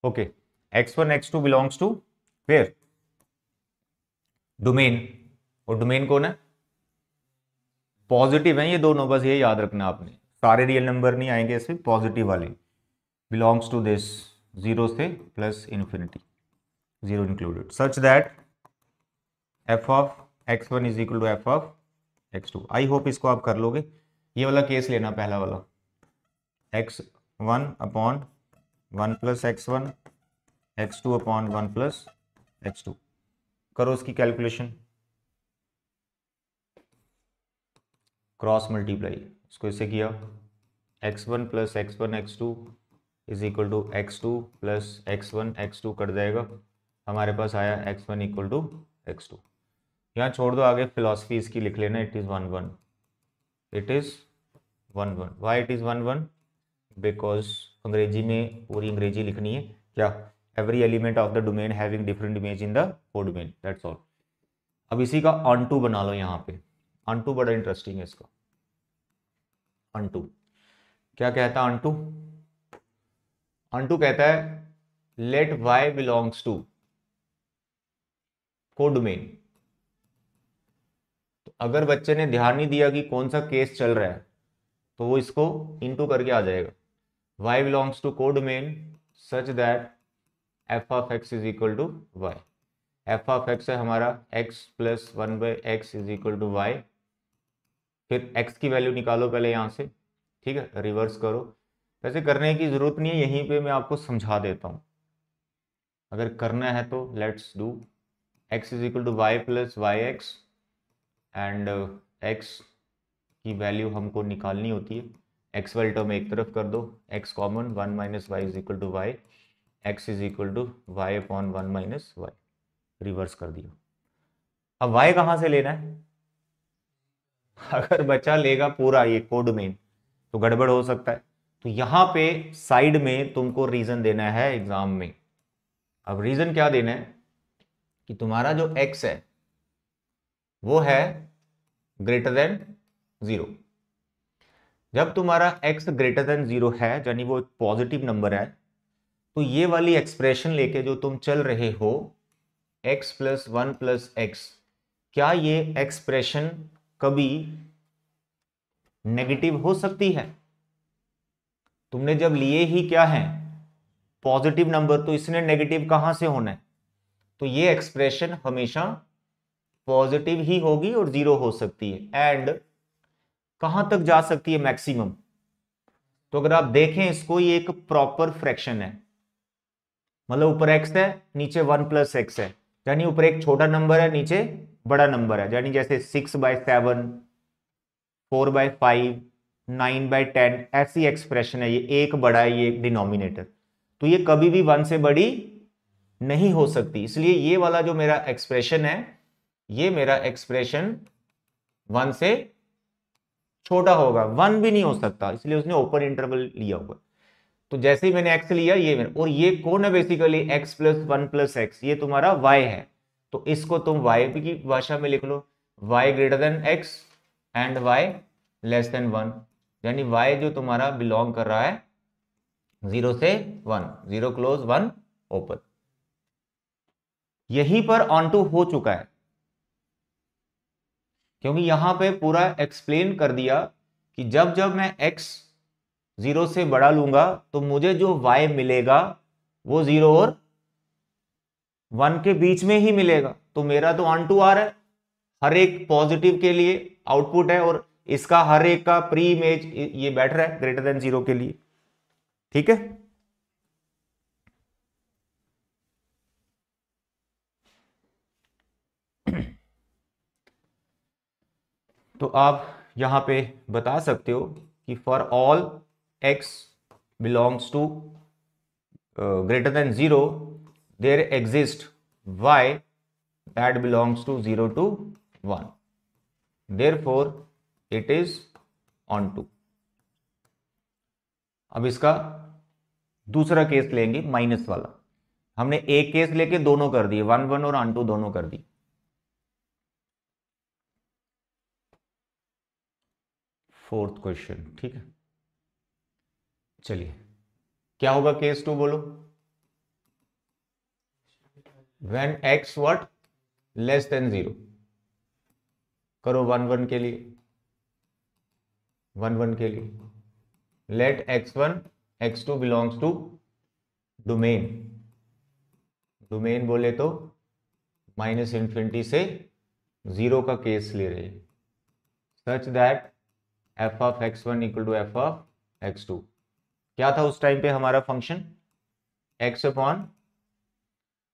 okay, x1 x2 belongs to where, domain, और डोमेन कौन है, पॉजिटिव है ये दोनों, बस ये याद रखना आपने, सारे रियल नंबर नहीं आएंगे इसमें, पॉजिटिव वाले, बिलोंग्स टू दिस 0 से plus infinity, 0 included, such that f of x1 is equal to f of x2। I hope इसको आप कर लोगे। ये वाला केस लेना, पहला वाला, x1 upon 1 plus x1, x2 upon 1 plus x2, करो इसकी कैलकुलेशन, क्रॉस मल्टीप्लाई, इसको इससे किया, x1 plus x1 x2 is equal to x2 plus x1 x2 cut जाएगा, हमारे पास आया x1 इक्वल टू x2। यहाँ छोड़ दो, आगे फिलॉसफी इसकी लिख लेना, it is 1 1, it is 1 1। Why it is 1 1, because अंग्रेजी में पूरी अंग्रेजी लिखनी है, क्या, every element of the domain having different image in the codomain, that's all. अब इसी का ऑन टू बना लो यहाँ पे, ऑन टू बड़ा इंटरेस्टिंग है इसका। ऑन टू क्या कहता है, ऑन टू, ऑन टू कहता है let y belongs to codomain. तो अगर बच्चे ने ध्यान नहीं दिया कि कौन सा केस चल रहा है तो वो इसको इनटू करके आ जाएगा, y belongs to codomain such that f of x is equal to y। f of x है हमारा x plus 1 by x is equal to y, फिर x की वैल्यू निकालो पहले यहाँ से, ठीक है, रिवर्स करो। वैसे करने की जरूरत नहीं है, यहीं पे मैं आपको समझा देता हूँ, अगर करना है तो let's do. x is equal to y plus y x and x की वैल्यू हमको निकालनी होती है, एक्स वाली टर्म एक तरफ कर दो, x common, 1 minus y is equal to y, x is equal to y upon 1 minus y, reverse कर दिया। अब y कहाँ से लेना है? अगर बच्चा लेगा पूरा ये कोड में तो गड़बड़ हो सकता है, तो यहां पे साइड में तुमको रीजन देना है एग्जाम में। अब रीजन क्या देना है कि तुम्हारा जो x है वो है ग्रेटर देन 0। जब तुम्हारा x ग्रेटर देन 0 है, यानी वो पॉजिटिव नंबर है, तो ये वाली एक्सप्रेशन लेके जो तुम चल रहे हो x प्लस 1 प्लस एक्स, क्या ये एक्सप्रेशन कभी नेगेटिव हो सकती है? तुमने जब लिए ही क्या है पॉजिटिव नंबर, तो इसने नेगेटिव कहां से होना है? तो ये एक्सप्रेशन हमेशा पॉजिटिव ही होगी और 0 हो सकती है। एंड कहां तक जा सकती है मैक्सिमम? तो अगर आप देखें इसको, ये एक प्रॉपर फ्रैक्शन है, मतलब ऊपर x है नीचे 1 प्लस एक्स है, यानी ऊपर एक छोटा नंबर है नीचे बड़ा नंबर है, यानी जैसे 6/7, 4/5, 9/10, ऐसी एक्सप्रेशन है। ये एक बड़ा है, ये एक डिनोमिनेटर, तो ये कभी भी 1 से बड़ी नहीं हो सकती। इसलिए ये वाला जो मेरा एक्सप्रेशन है, ये मेरा एक्सप्रेशन 1 से छोटा होगा, 1 भी नहीं हो सकता, इसलिए उसने ओपन इंटरवल लिया हुआ। तो जैसे ही मैंने x लिया, ये मेरा, और ये कौन है basically x plus 1 plus x, ये तुम्हारा y है, तो इसको तुम y की भाषा में लिख लो, y greater than x and y less than 1, यानी y जो तुम्हारा बिलोंग कर रहा है 0 से 1, 0 क्लोज 1 ओपन। यहीं पर ऑन टू हो चुका है, क्योंकि यहां पे पूरा एक्सप्लेन कर दिया कि जब जब मैं x 0 से बड़ा लूंगा तो मुझे जो y मिलेगा वो 0 और 1 के बीच में ही मिलेगा। तो मेरा तो ऑन टू आ रहा है, हर एक पॉजिटिव के लिए आउटपुट है, और इसका हर एक का प्री इमेज ये बैठ रहा है ग्रेटर देन 0 के लिए। ठीक है, तो आप यहां पे बता सकते हो कि for all x belongs to greater than 0 there exist y that belongs to 0 to 1, therefore it is on to। अब इसका दूसरा केस लेंगे, माइनस वाला। हमने एक केस लेके दोनों कर दिए, 1 1 और ऑन टू दोनों कर दी। फोर्थ क्वेश्चन, ठीक है, चलिए क्या होगा केस 2 बोलो। when x what less than 0, करो 1 1 के लिए, 1 1 के लिए, let x1 x2 belongs to domain. Domain बोले तो -∞ से 0 का केस ले रहे हैं, such that f of x1 equal to f of x2। क्या था उस टाइम पे हमारा फंक्शन? x अपॉन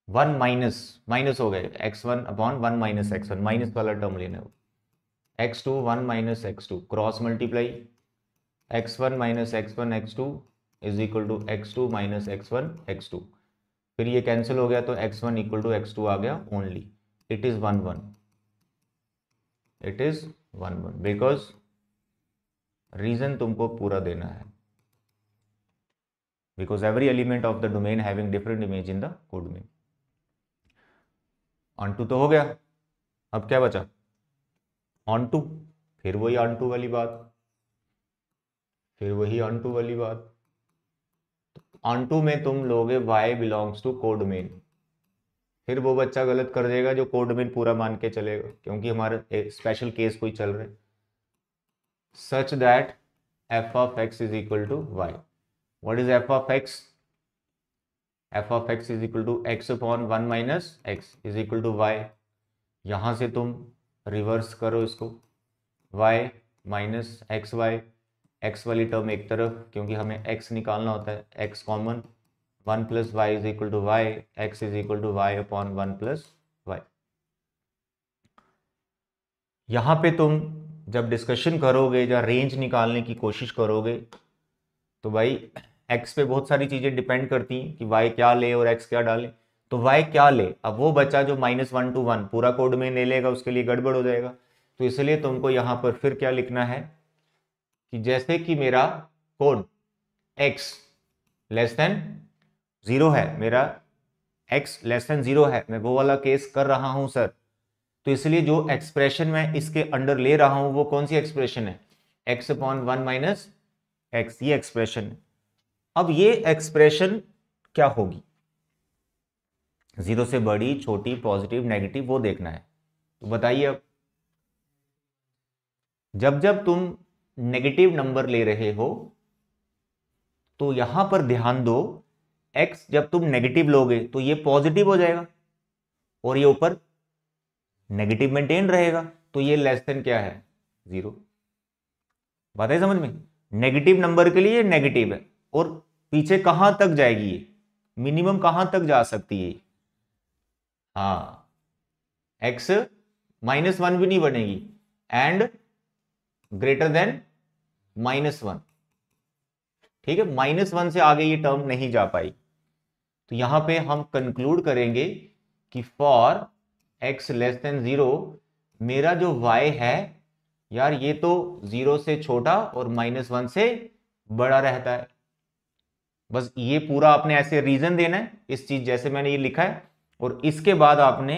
1 माइनस हो गए, x1 upon 1 minus x1, minus वाला टर्म लेना है, x2 1 minus x2 cross multiply, x1 minus x1 x2 is equal to x2 minus x1 x2, फिर ये कैंसिल हो गया तो x1 इक्वल टू x2 आ गया only. It is 1 1, it is 1 1, because reason तुमको पूरा देना है, because every element of the domain having different image in the codomain. Onto तो हो गया, अब क्या बचा? ऑन टू, फिर वही ऑन टू वाली बात, फिर वही ऑन टू वाली बात। ऑन टू में तुम लोगे y बिलोंग्स टू कोडोमेन, फिर वो बच्चा गलत कर देगा जो कोडोमेन पूरा मान के चलेगा, क्योंकि हमारा स्पेशल केस कोई चल रहा है, such that f of x is equal to y। What is f of x? f of x is equal to x upon 1 minus x is equal to y। यहां से तुम रिवर्स करो इसको, y minus x y, x वाली term एक तरफ, क्योंकि हमें x निकालना होता है, x common, 1 plus y is equal to y, x is equal to y upon 1 plus y. यहां पे तुम जब डिस्कशन करोगे या रेंज निकालने की कोशिश करोगे तो भाई x पे बहुत सारी चीजें डिपेंड करती हैं कि y क्या ले और x क्या डाले। तो y क्या ले, अब वो बच्चा जो -1 to 1 पूरा कोड में ले लेगा उसके लिए गड़बड़ हो जाएगा। तो इसलिए तुमको यहां पर फिर क्या लिखना है कि जैसे कि मेरा कोड x लेस देन 0 है, मेरा x लेस देन 0 है, मैं वो वाला केस कर रहा हूं सर, तो इसलिए जो एक्सप्रेशन मैं इसके अंडर ले रहा हूं वो कौन सी एक्सप्रेशन है, x/1 - x, ये एक्सप्रेशन है। अब ये एक्सप्रेशन क्या होगी, 0 से बड़ी, छोटी, पॉजिटिव, नेगेटिव, वो देखना है। तो बताइए अब, जब जब तुम नेगेटिव नंबर ले रहे हो तो यहां पर ध्यान दो, x जब तुम नेगेटिव लोगे तो ये पॉजिटिव हो जाएगा और ये ऊपर नेगेटिव मेंटेन रहेगा, तो ये लेस देन क्या है, 0। बात है समझ में, नेगेटिव नंबर के लिए नेगेटिव है और पीछे कहां तक जाएगी ये, मिनिमम कहां तक जा सकती है, हाँ x -1 भी नहीं बनेगी एंड ग्रेटर देन -1, ठीक है, -1 से आगे ये टर्म नहीं जा पाई। तो यहां पे हम कंक्लूड करेंगे कि फॉर x लेस देन 0 मेरा जो y है यार ये तो 0 से छोटा और -1 से बड़ा रहता है। बस ये पूरा आपने ऐसे रीजन देना है इस चीज जैसे मैंने ये लिखा है, और इसके बाद आपने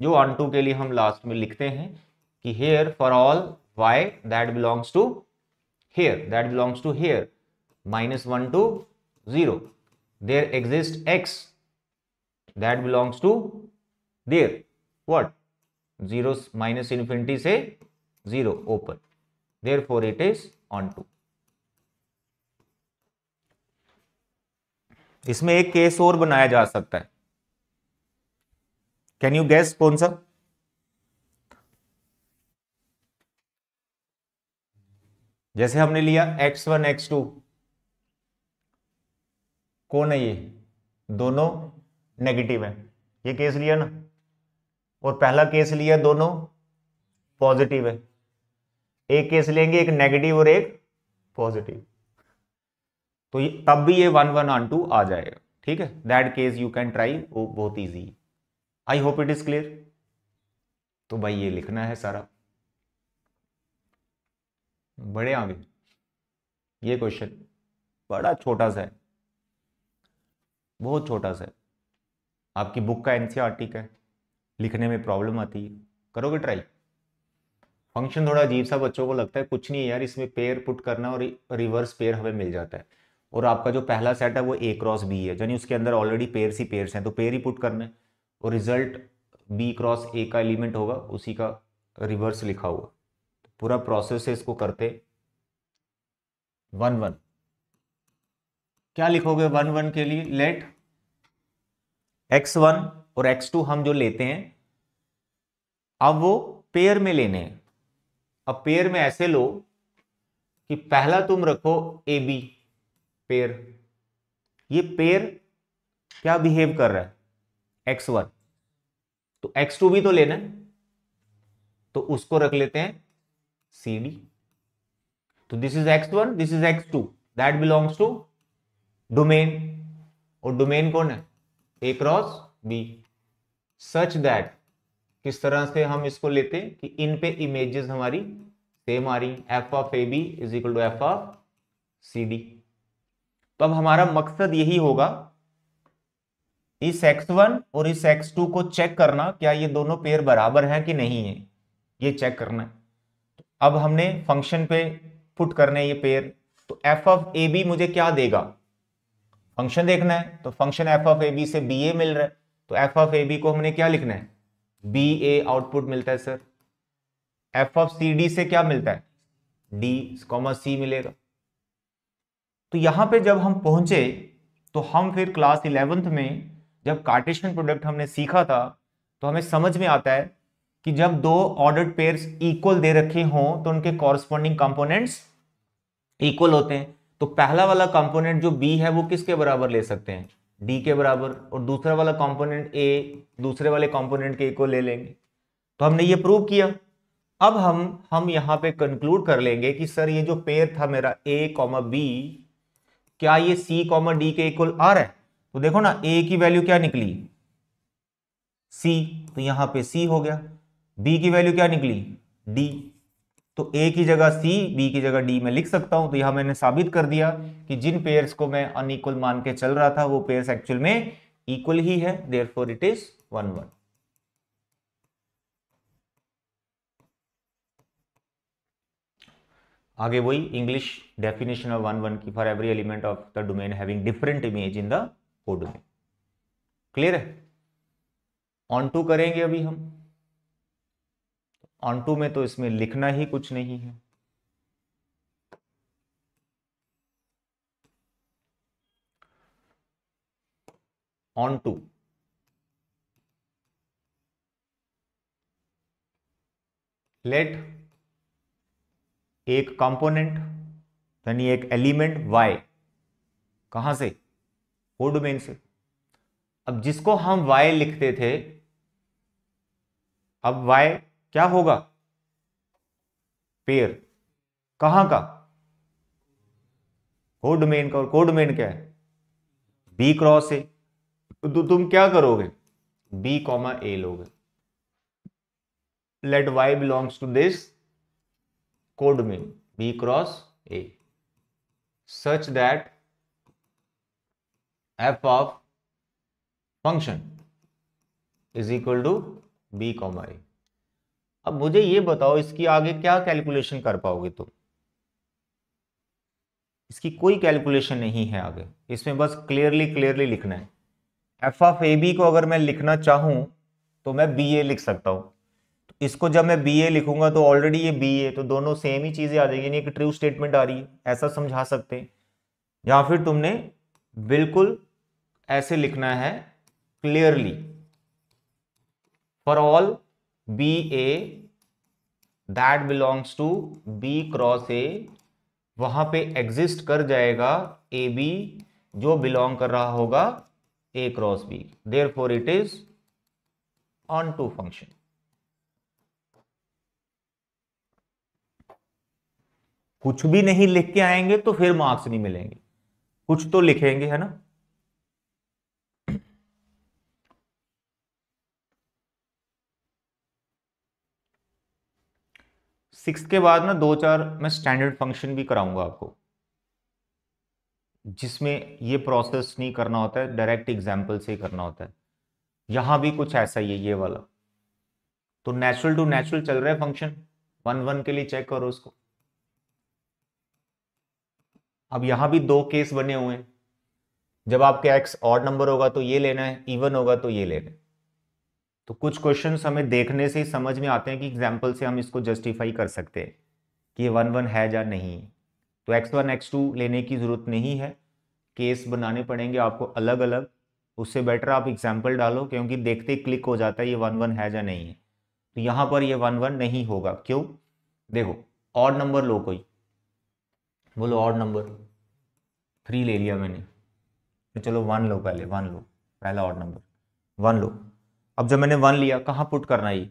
जो ऑन2 के लिए हम लास्ट में लिखते हैं कि here for all y that belongs to here -1 to 0 there exists x that belongs to there what 0 -infinity से 0 open, therefore it is on2। इसमें एक केस और बनाया जा सकता है, कैन यू गेस कौन सा, जैसे हमने लिया x1 x2 कौन है, ये दोनों नेगेटिव है, ये केस लिया ना, और पहला केस लिया दोनों पॉजिटिव है, एक केस लेंगे एक नेगेटिव और एक पॉजिटिव, तो तब भी ये 1 1 on 2 आ जाएगा, ठीक है, that case you can try, वो बहुत easy. I hope it is clear. तो भाई ये लिखना है सारा, बड़े आगे, ये क्वेश्चन बड़ा छोटा सा है, बहुत छोटा सा है, आपकी बुक का एनसीईआरटी का है, लिखने में प्रॉब्लम आती है, करोगे ट्राई। फंक्शन थोड़ा अजीब सा बच्चों को लगता है, कुछ नहीं है यार, इसमें पेयर पुट करना और रिवर्स पेयर हमें मिल जाता है, और आपका जो पहला सेट है वो a क्रॉस b है, यानी उसके अंदर ऑलरेडी पेयर्स ही पेयर्स हैं, तो पेयर ही पुट करना है, और रिजल्ट b क्रॉस a का एलिमेंट होगा, उसी का रिवर्स लिखा हुआ, तो पूरा प्रोसेस है, इसको करते 1 1, क्या लिखोगे 1 1 के लिए, लेट x1 और x2 हम जो लेते हैं अब वो पेयर में लेने हैं। अब पेयर में ऐसे लो कि पहला तुम रखो ए बी पेयर, ये पेयर क्या बिहेव कर रहा है x1, तो x2 भी तो लेना है, तो उसको रख लेते हैं सी डी, तो this is x1 this is x2 that belongs to domain, और डोमेन कौन है a cross b, such that किस तरह से हम इसको लेते हैं कि इन पे इमेजेस हमारी सेम आ रही, f of a b is equal to f of c d. तो अब हमारा मकसद यही होगा इस x1 और इस x2 को चेक करना, क्या ये दोनों पेयर बराबर हैं कि नहीं है, ये चेक करना है। अब हमने फंक्शन पे पुट करने ये पेयर, तो f ऑफ ए बी मुझे क्या देगा, फंक्शन देखना है, तो function f of a b से बी ए मिल रहा है, तो f ऑफ ए बी को हमने क्या लिखना है, बी ए आउटपुट मिलता है sir, f of c d से क्या मिलता है, डी कॉमा सी मिलेगा। तो यहां पे जब हम पहुंचे तो हम फिर क्लास 11th में जब कार्टेशियन प्रोडक्ट हमने सीखा था तो हमें समझ में आता है कि जब दो ऑर्डर्ड पेयर्स इक्वल दे रखे हों तो उनके कॉरस्पॉन्डिंग कंपोनेंट्स इक्वल होते हैं। तो पहला वाला कंपोनेंट जो b है वो किसके बराबर ले सकते हैं, d के बराबर, और दूसरा वाला कंपोनेंट a दूसरे वाले कंपोनेंट के इक्वल ले लेंगे। तो हमने ये प्रूव किया अब हम यहां पे कंक्लूड कर लेंगे कि सर ये जो पेयर था मेरा a कॉमा बी, क्या ये c कॉमा डी के इक्वल आ रहा है? तो देखो ना, a की वैल्यू क्या निकली c, तो यहां पे c हो गया। b की वैल्यू क्या निकली d, तो a की जगह c, b की जगह d मैं लिख सकता हूं। तो यहां मैंने साबित कर दिया कि जिन पेयर्स को मैं अनइक्वल मान के चल रहा था वो पेयर्स एक्चुअल में इक्वल ही है, देयरफॉर इट इज 1 1। आगे वही इंग्लिश डेफिनेशन ऑफ 1 1 की, for every element of the domain having different image in the codomain. Clear है? ऑन टू करेंगे अभी हम। ऑन टू में तो इसमें लिखना ही कुछ नहीं है। ऑन टू लेट एक कंपोनेंट यानी एक एलिमेंट y, कहां से? कोडोमेन से। अब जिसको हम y लिखते थे, अब y क्या होगा? पेयर। कहां का? कोडोमेन का। और कोडोमेन क्या है? b cross a। तो तुम क्या करोगे? b कॉमा a लोगे। Let y belongs to this codomain b cross a, such that f of function is equal to b comma a। अब मुझे ये बताओ, इसकी आगे क्या कैलकुलेशन कर पाओगे तुम? इसकी कोई कैलकुलेशन नहीं है आगे, इसमें बस क्लियरली लिखना है। एफ ऑफ ए बी को अगर मैं लिखना चाहूं तो मैं बी ए लिख सकता हूं। तो इसको जब मैं बी ए लिखूंगा तो ऑलरेडी ये बी ए, तो दोनों सेम ही चीजें आ जाएंगी, यानी एक ट्रू स्टेटमेंट आ रही है, ऐसा समझा सकते हैं। या फिर तुमने बिल्कुल ऐसे लिखना है clearly, for all b a that belongs to b cross a, वहां पे एग्जिस्ट कर जाएगा ए बी जो बिलोंग कर रहा होगा A cross B, therefore it is onto function. कुछ भी नहीं लिख के आएंगे तो फिर मार्क्स नहीं मिलेंगे, कुछ तो लिखेंगे, है ना। सिक्स के बाद ना दो चार मैं स्टैंडर्ड फंक्शन भी कराऊंगा आपको, जिसमें ये प्रोसेस नहीं करना होता है, डायरेक्ट एग्जाम्पल से ही करना होता है। यहां भी कुछ ऐसा ही है ये वाला। तो नेचुरल टू नेचुरल चल रहा है फंक्शन, 1 1 के लिए चेक करो उसको। अब यहां भी दो केस बने हुए हैं, जब आपके एक्स ऑड नंबर होगा तो ये लेना है, इवन होगा तो ये लेना है। तो कुछ क्वेश्चंस हमें देखने से ही समझ में आते हैं कि एग्जाम्पल से हम इसको जस्टिफाई कर सकते हैं कि ये 1 1 है या नहीं। तो x1 x2 लेने की जरूरत नहीं है, केस बनाने पड़ेंगे आपको अलग अलग। उससे बेटर आप एग्जाम्पल डालो, क्योंकि देखते ही क्लिक हो जाता है ये 1 1 है या नहीं है। तो यहाँ पर ये 1 1 नहीं होगा। क्यों? देखो, ऑड नंबर लो कोई, बोलो ऑड नंबर 3 ले लिया मैंने, तो चलो 1 लो, पहले 1 लो, पहला ऑड नंबर 1 लो। अब जब मैंने 1 लिया, कहाँ पुट करना है? ये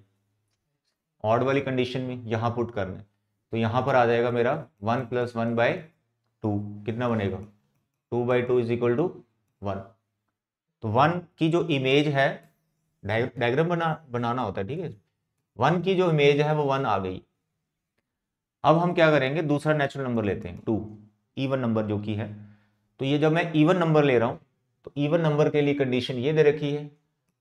ऑड वाली कंडीशन में यहाँ पुट करना है। तो यहाँ पर आ जाएगा मेरा 1 + 1/2, कितना बनेगा? 2/2 इज इक्वल टू 1। तो 1 की जो इमेज है, डायग्राम बनाना होता है, ठीक है। 1 की जो इमेज है वो 1 आ गई। अब हम क्या करेंगे, दूसरा नेचुरल नंबर लेते हैं 2, इवन नंबर जो कि है। तो ये जब मैं इवन नंबर ले रहा हूँ, तो इवन नंबर के लिए कंडीशन ये दे रखी है,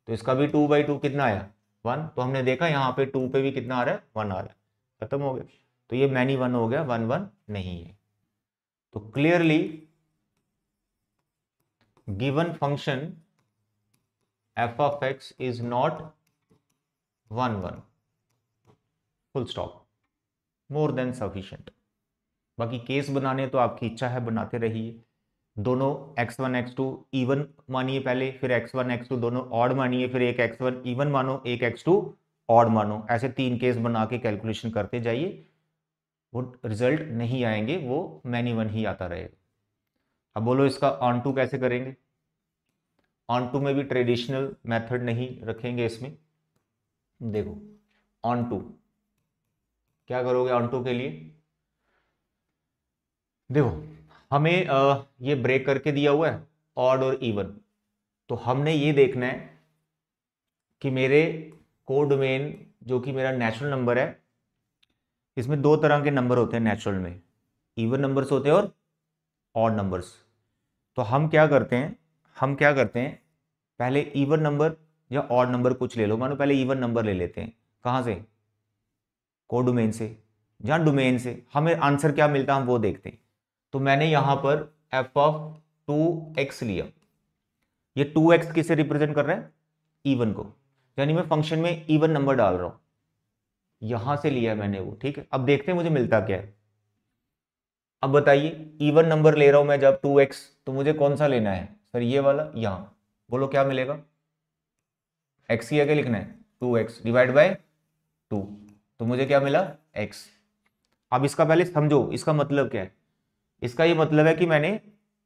तो इसका भी 2/2 कितना आया? 1। तो हमने देखा यहाँ पे 2 पे भी कितना आ रहा है? 1 आ रहा है, खत्म हो गया। तो ये मैनी 1 हो गया, 1 1 नहीं है। तो clearly given function f of x is not 1 1, full stop, more than sufficient. बाकी केस बनाने तो आपकी इच्छा है, बनाते रहिए। दोनों x1 x2 इवन मानिए पहले, फिर x1 x2 दोनों ऑड मानिए, फिर एक x1 इवन मानो, एक x2 ऑड मानो। ऐसे 3 केस बना के कैलकुलेशन करते जाइए, वो रिजल्ट नहीं आएंगे, वो मैनी 1 ही आता रहेगा। अब बोलो इसका ऑन टू कैसे करेंगे? ऑन टू में भी ट्रेडिशनल मेथड नहीं रखेंगे इसमें। देखो ऑन टू, क्या करोगे ऑन टू के लिए? देखो हमें ये ब्रेक करके दिया हुआ है ऑड और इवन, तो हमने ये देखना है कि मेरे कोडोमेन जो कि मेरा नेचुरल नंबर है, इसमें दो तरह के नंबर होते हैं नेचुरल में, इवन नंबर्स होते हैं और ऑड नंबर्स। तो हम क्या करते हैं पहले इवन नंबर या ऑड नंबर कुछ ले लो, मानो पहले इवन नंबर ले लेते हैं। कहाँ से? कोडोमेन से, जहाँ डोमेन से हमें आंसर क्या मिलता है हम वो देखते हैं। तो मैंने यहां पर f ऑफ 2x लिया, ये 2x किसे रिप्रेजेंट कर रहा है? इवन को, यानी मैं फंक्शन में इवन नंबर डाल रहा हूं, यहां से लिया है मैंने वो। ठीक है, अब देखते हैं मुझे मिलता क्या है। अब बताइए, इवन नंबर ले रहा हूं मैं जब 2x, तो मुझे कौन सा लेना है सर? ये वाला। यहां बोलो क्या मिलेगा? x की आगे लिखना है 2x डिवाइड बाय 2, तो मुझे क्या मिला? x। अब इसका पहले समझो इसका मतलब क्या है। इसका ये मतलब है कि मैंने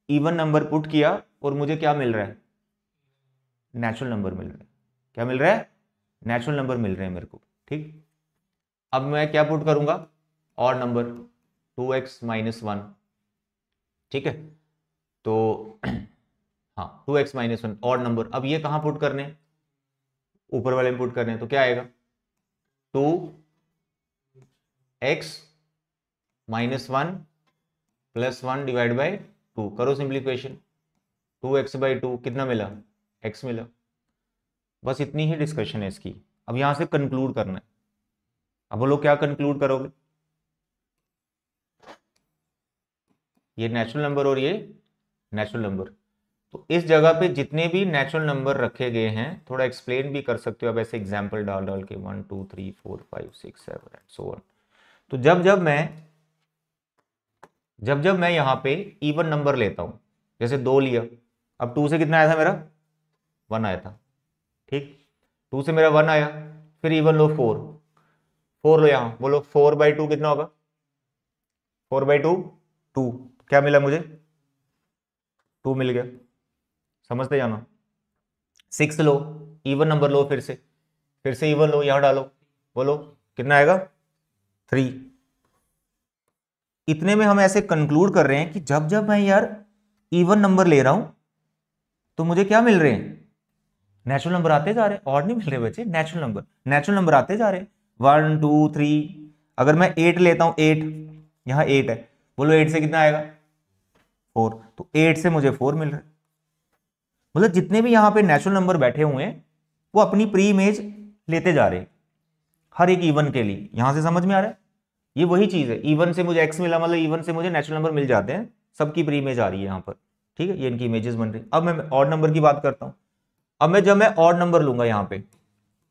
इवन नंबर पुट किया और मुझे क्या मिल रहा है? नेचुरल नंबर मिल रहा है। क्या मिल रहा है? नेचुरल नंबर मिल रहे हैं मेरे को। ठीक, अब मैं क्या पुट करूंगा? और नंबर 2x माइनस 1। ठीक है, तो हाँ 2x माइनस 1 और नंबर। अब ये कहां पुट करने हैं? ऊपर वाले में पुट करने हैं, तो क्या आएगा? 2x minus 1 plus 1 divide by 2, करो सिंप्लीफिकेशन। 2x बाई 2 कितना मिला? x मिला। बस इतनी ही डिस्कशन है इसकी। अब यहां से कंक्लूड करना है। अब बोलो क्या कंक्लूड करोगे? ये नेचुरल नंबर और ये नेचुरल नंबर, तो इस जगह पे जितने भी नेचुरल नंबर रखे गए हैं थोड़ा एक्सप्लेन भी कर सकते हो अब ऐसे एग्जाम्पल डाल डाल के, 1 2 3 4 5 6 7 एंड सो ऑन। तो जब जब मैं यहां पे इवन नंबर लेता हूं, जैसे 2 लिया, अब 2 से कितना आया था मेरा? 1 आया था। ठीक, 2 से मेरा 1 आया, फिर इवन लो 4 लो, यहां बोलो 4 बाई 2 कितना होगा? 4 बाई 2 2, क्या मिला मुझे? 2 मिल गया। समझते जाना। 6 लो, इवन नंबर लो, फिर से इवन लो, यहां डालो, बोलो कितना आएगा? 3। इतने में हम ऐसे कंक्लूड कर रहे हैं कि जब मैं यार इवन नंबर ले रहा हूं तो मुझे क्या मिल रहे हैं? नेचुरल नंबर आते जा रहे हैं, और नहीं मिल रहे बच्चे, नेचुरल नंबर आते जा रहे हैं। 1 2 3, अगर मैं 8 लेता हूं, 8 यहां 8 है, बोलो 8 से कितना आएगा? 4, तो 8 से मुझे 4 मिल रहा है। मतलब जितने भी यहां पे नेचुरल नंबर बैठे हुए हैं वो अपनी प्री इमेज लेते जा रहे हैं हर एक इवन के लिए। यहां से समझ में आ रहा है? ये वही चीज है, इवन से मुझे x मिला, मतलब इवन से मुझे नेचुरल नंबर मिल जाते हैं, सबकी प्री इमेज आ रही है यहां पर। ठीक है, ये इनकी इमेजेस बन रही। अब मैं ऑड नंबर की बात करता हूं। अब जब मैं ऑड नंबर लूंगा, यहां पे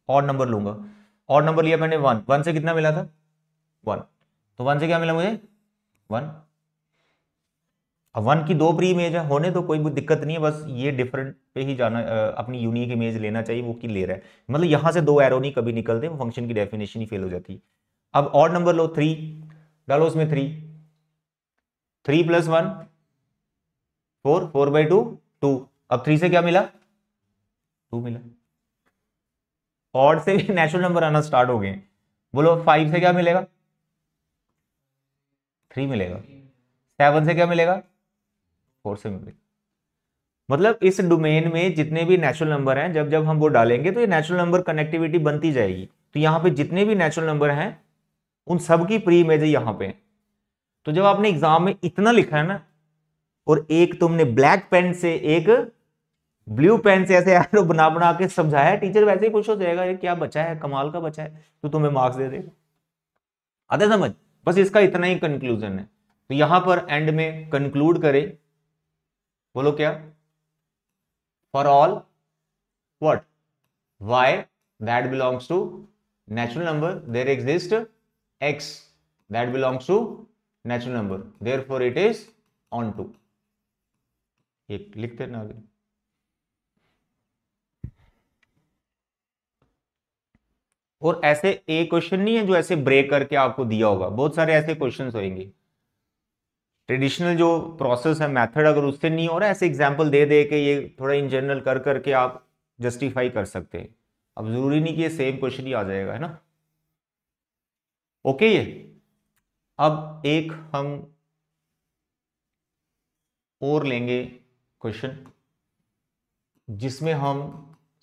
ऑड नंबर लूंगा, ऑड नंबर लिया मैंने 1 से कितना मिला था? 1, तो 1 से क्या मिला मुझे? 1। अब 1 की 2 प्री इमेज है, होने तो कोई दिक्कत नहीं है, बस ये डिफरेंट पे ही जाना, अपनी यूनिक इमेज लेना चाहिए, वो की ले रहा है, मतलब यहां से 2 एरो नहीं कभी निकलते, वो फंक्शन की डेफिनेशन ही फेल हो जाती है। अब ऑड नंबर लो, 3 डालो उसमें, 3 प्लस 1 4, 4 बाई 2 2। अब 3 से क्या मिला? 2 मिला। ऑड से भी नेचुरल नंबर आना स्टार्ट हो गए। बोलो 5 से क्या मिलेगा? 3 मिलेगा। 7 से क्या मिलेगा? 4 से मिलेगा। मतलब इस डोमेन में जितने भी नेचुरल नंबर हैं, जब हम वो डालेंगे तो ये नेचुरल नंबर कनेक्टिविटी बनती जाएगी। तो यहां पे जितने भी नेचुरल नंबर हैं उन सब की प्री इमेज यहां पे। तो जब आपने एग्जाम में इतना लिखा है ना, और एक तुमने ब्लैक पेन से एक ब्लू पेन से ऐसे एरो बना बना के समझाया, टीचर वैसे ही खुश हो जाएगा, ये क्या बचा है, कमाल का बचा है, तो तुम्हें मार्क्स दे देगा। आते समझ? बस इसका इतना ही कंक्लूजन है। तो यहां पर एंड में कंक्लूड करें, बोलो क्या? For all what y that belongs to natural number there exists x that belongs to natural number, therefore it is onto। ये लिखते ना आगे। और ऐसे एक क्वेश्चन नहीं है जो ऐसे ब्रेक करके आपको दिया होगा, बहुत सारे ऐसे क्वेश्चंस होंगे। ट्रेडिशनल जो प्रोसेस है, मेथड, अगर उससे नहीं हो रहा, ऐसे एग्जांपल दे दे के ये थोड़ा इन जनरल कर करके आप जस्टिफाई कर सकते हैं। अब जरूरी नहीं कि ये सेम क्वेश्चन ही आ जाएगा, है ना। ओके। ये अब एक हम और लेंगे क्वेश्चन जिसमें हम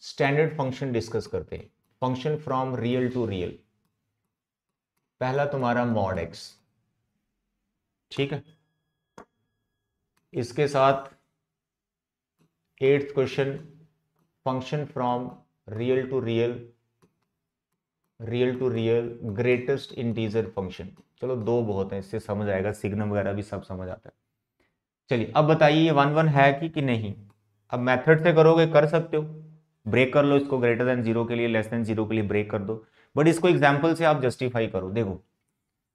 स्टैंडर्ड फंक्शन डिस्कस करते हैं, function from real to real. पहला तुम्हारा मॉड एक्स, ठीक है। इसके साथ 8th question function from real to real, real to real greatest integer function. चलो दो बहुत है, इससे समझ आएगा, सिग्नम वगैरह भी सब समझ आता है। चलिए अब बताइए ये 1 1 है कि नहीं। अब मेथड से करोगे कर सकते हो, ब्रेक कर लो इसको, ग्रेटर देन 0 के लिए, लेस देन 0 के लिए ब्रेक कर दो, बट इसको एग्जाम्पल से आप जस्टिफाई करो। देखो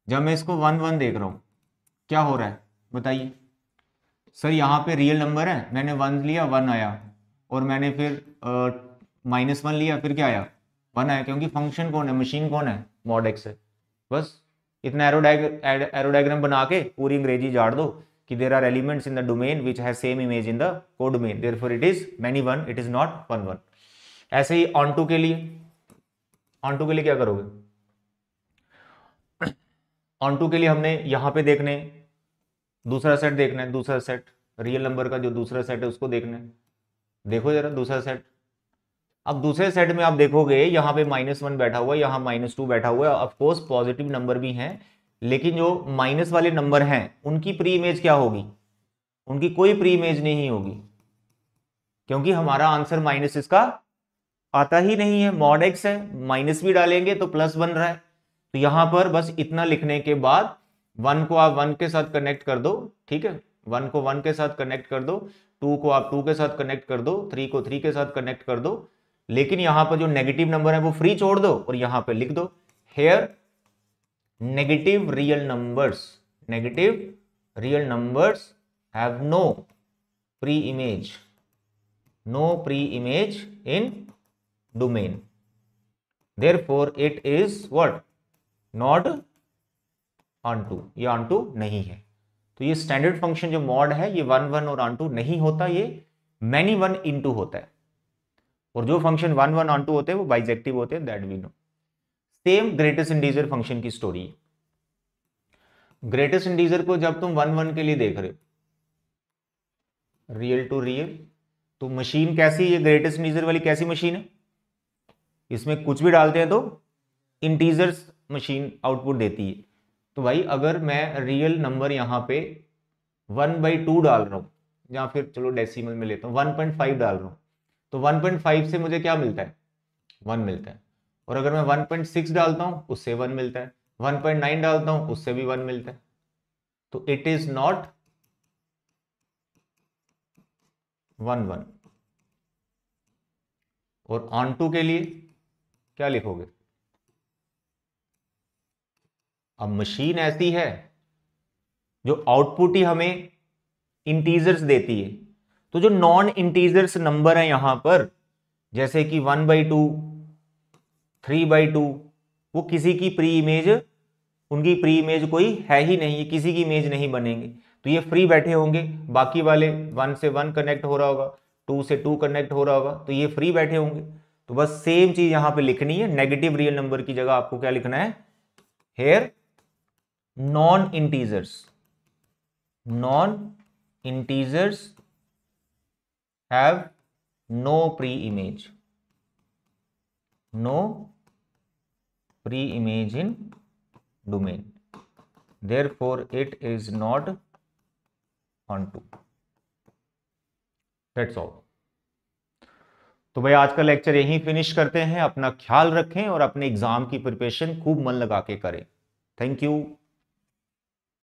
जब मैं इसको 1 1 देख रहा हूं क्या हो रहा है बताइए। सर यहाँ पे रियल नंबर है, मैंने 1 लिया 1 आया, और मैंने फिर -1 लिया फिर क्या आया 1 आया, क्योंकि फंक्शन कौन है, मशीन कौन है, मॉड एक्स है। बस इतना एरो डायग्राम बना के पूरी अंग्रेजी झाड़ दो कि there are elements in the domain which has same image in the codomain, therefore it is many one, it is not 1 1। ऐसे ही ऑन टू के लिए क्या करोगे, ऑन टू के लिए हमने यहां पे देखने दूसरा सेट देखना है, दूसरा सेट रियल नंबर का जो दूसरा सेट है उसको देखना है। देखो जरा दूसरा सेट, अब दूसरे सेट में आप देखोगे यहाँ पे -1 बैठा हुआ है, यहाँ -2 बैठा हुआ है। ऑफ कोर्स पॉजिटिव नंबर भी हैं, लेकिन जो माइनस वाले नंबर हैं उनकी प्री इमेज क्या होगी, उनकी कोई प्री इमेज नहीं होगी, क्योंकि हमारा आंसर माइनस इसका आता ही नहीं है, मॉड एक्स है, माइनस भी डालेंगे तो प्लस बन रहा है। तो यहां पर बस इतना लिखने के बाद 1 को आप 1 के साथ कनेक्ट कर दो, ठीक है, 1 को 1 के साथ कनेक्ट कर दो, 2 को आप 2 के साथ कनेक्ट कर दो, 3 को 3 के साथ कनेक्ट कर दो, लेकिन यहां पर जो नेगेटिव नंबर है वो फ्री छोड़ दो और यहां पर लिख दो here negative real numbers have no pre image in domain, therefore it is what, not onto, ये ऑनटू नहीं है। तो ये स्टैंडर्ड फंक्शन जो मॉड है ये 1 1 और ऑनटू नहीं होता, ये मैनी वन इनटू होता है। और जो फंक्शन 1 1 ऑनटू होते हैं वो बाइजेक्टिव होते हैं, that we know. Same greatest integer function की स्टोरी है। ग्रेटेस्ट इंटीजर को जब तुम 1 1 के लिए देख रहे हो रियल टू रियल, तो मशीन कैसी है, ग्रेटेस्ट इंटीजर वाली कैसी मशीन है, इसमें कुछ भी डालते हैं तो इंटीजर्स मशीन आउटपुट देती है। तो भाई अगर मैं रियल नंबर यहां पे 1/2 डाल रहा हूं, या फिर चलो डेसिमल में लेता हूं 1.5 डाल रहा हूं, तो 1.5 से मुझे क्या मिलता है, 1 मिलता है। और अगर मैं 1.6 डालता हूं उससे 1 मिलता है, 1.9 डालता हूं उससे भी 1 मिलता है। तो इट इज नॉट 1 1। और ऑन टू के लिए क्या लिखोगे, अब मशीन ऐसी है जो आउटपुट ही हमें इंटीजर्स देती है, तो जो नॉन इंटीजर्स नंबर है यहां पर जैसे कि 1/2 3/2, वो किसी की प्री इमेज, उनकी प्री इमेज कोई है ही नहीं, किसी की इमेज नहीं बनेंगे, तो ये फ्री बैठे होंगे। बाकी वाले 1 से 1 कनेक्ट हो रहा होगा, 2 से 2 कनेक्ट हो रहा होगा, तो ये फ्री बैठे होंगे। तो बस सेम चीज यहां पे लिखनी है, नेगेटिव रियल नंबर की जगह आपको क्या लिखना है, here non integers have no pre image in domain, therefore it is not onto, that's all. तो भाई आज का लेक्चर यहीं फिनिश करते हैं। अपना ख्याल रखें और अपने एग्जाम की प्रिपरेशन खूब मन लगा के करें। Thank you.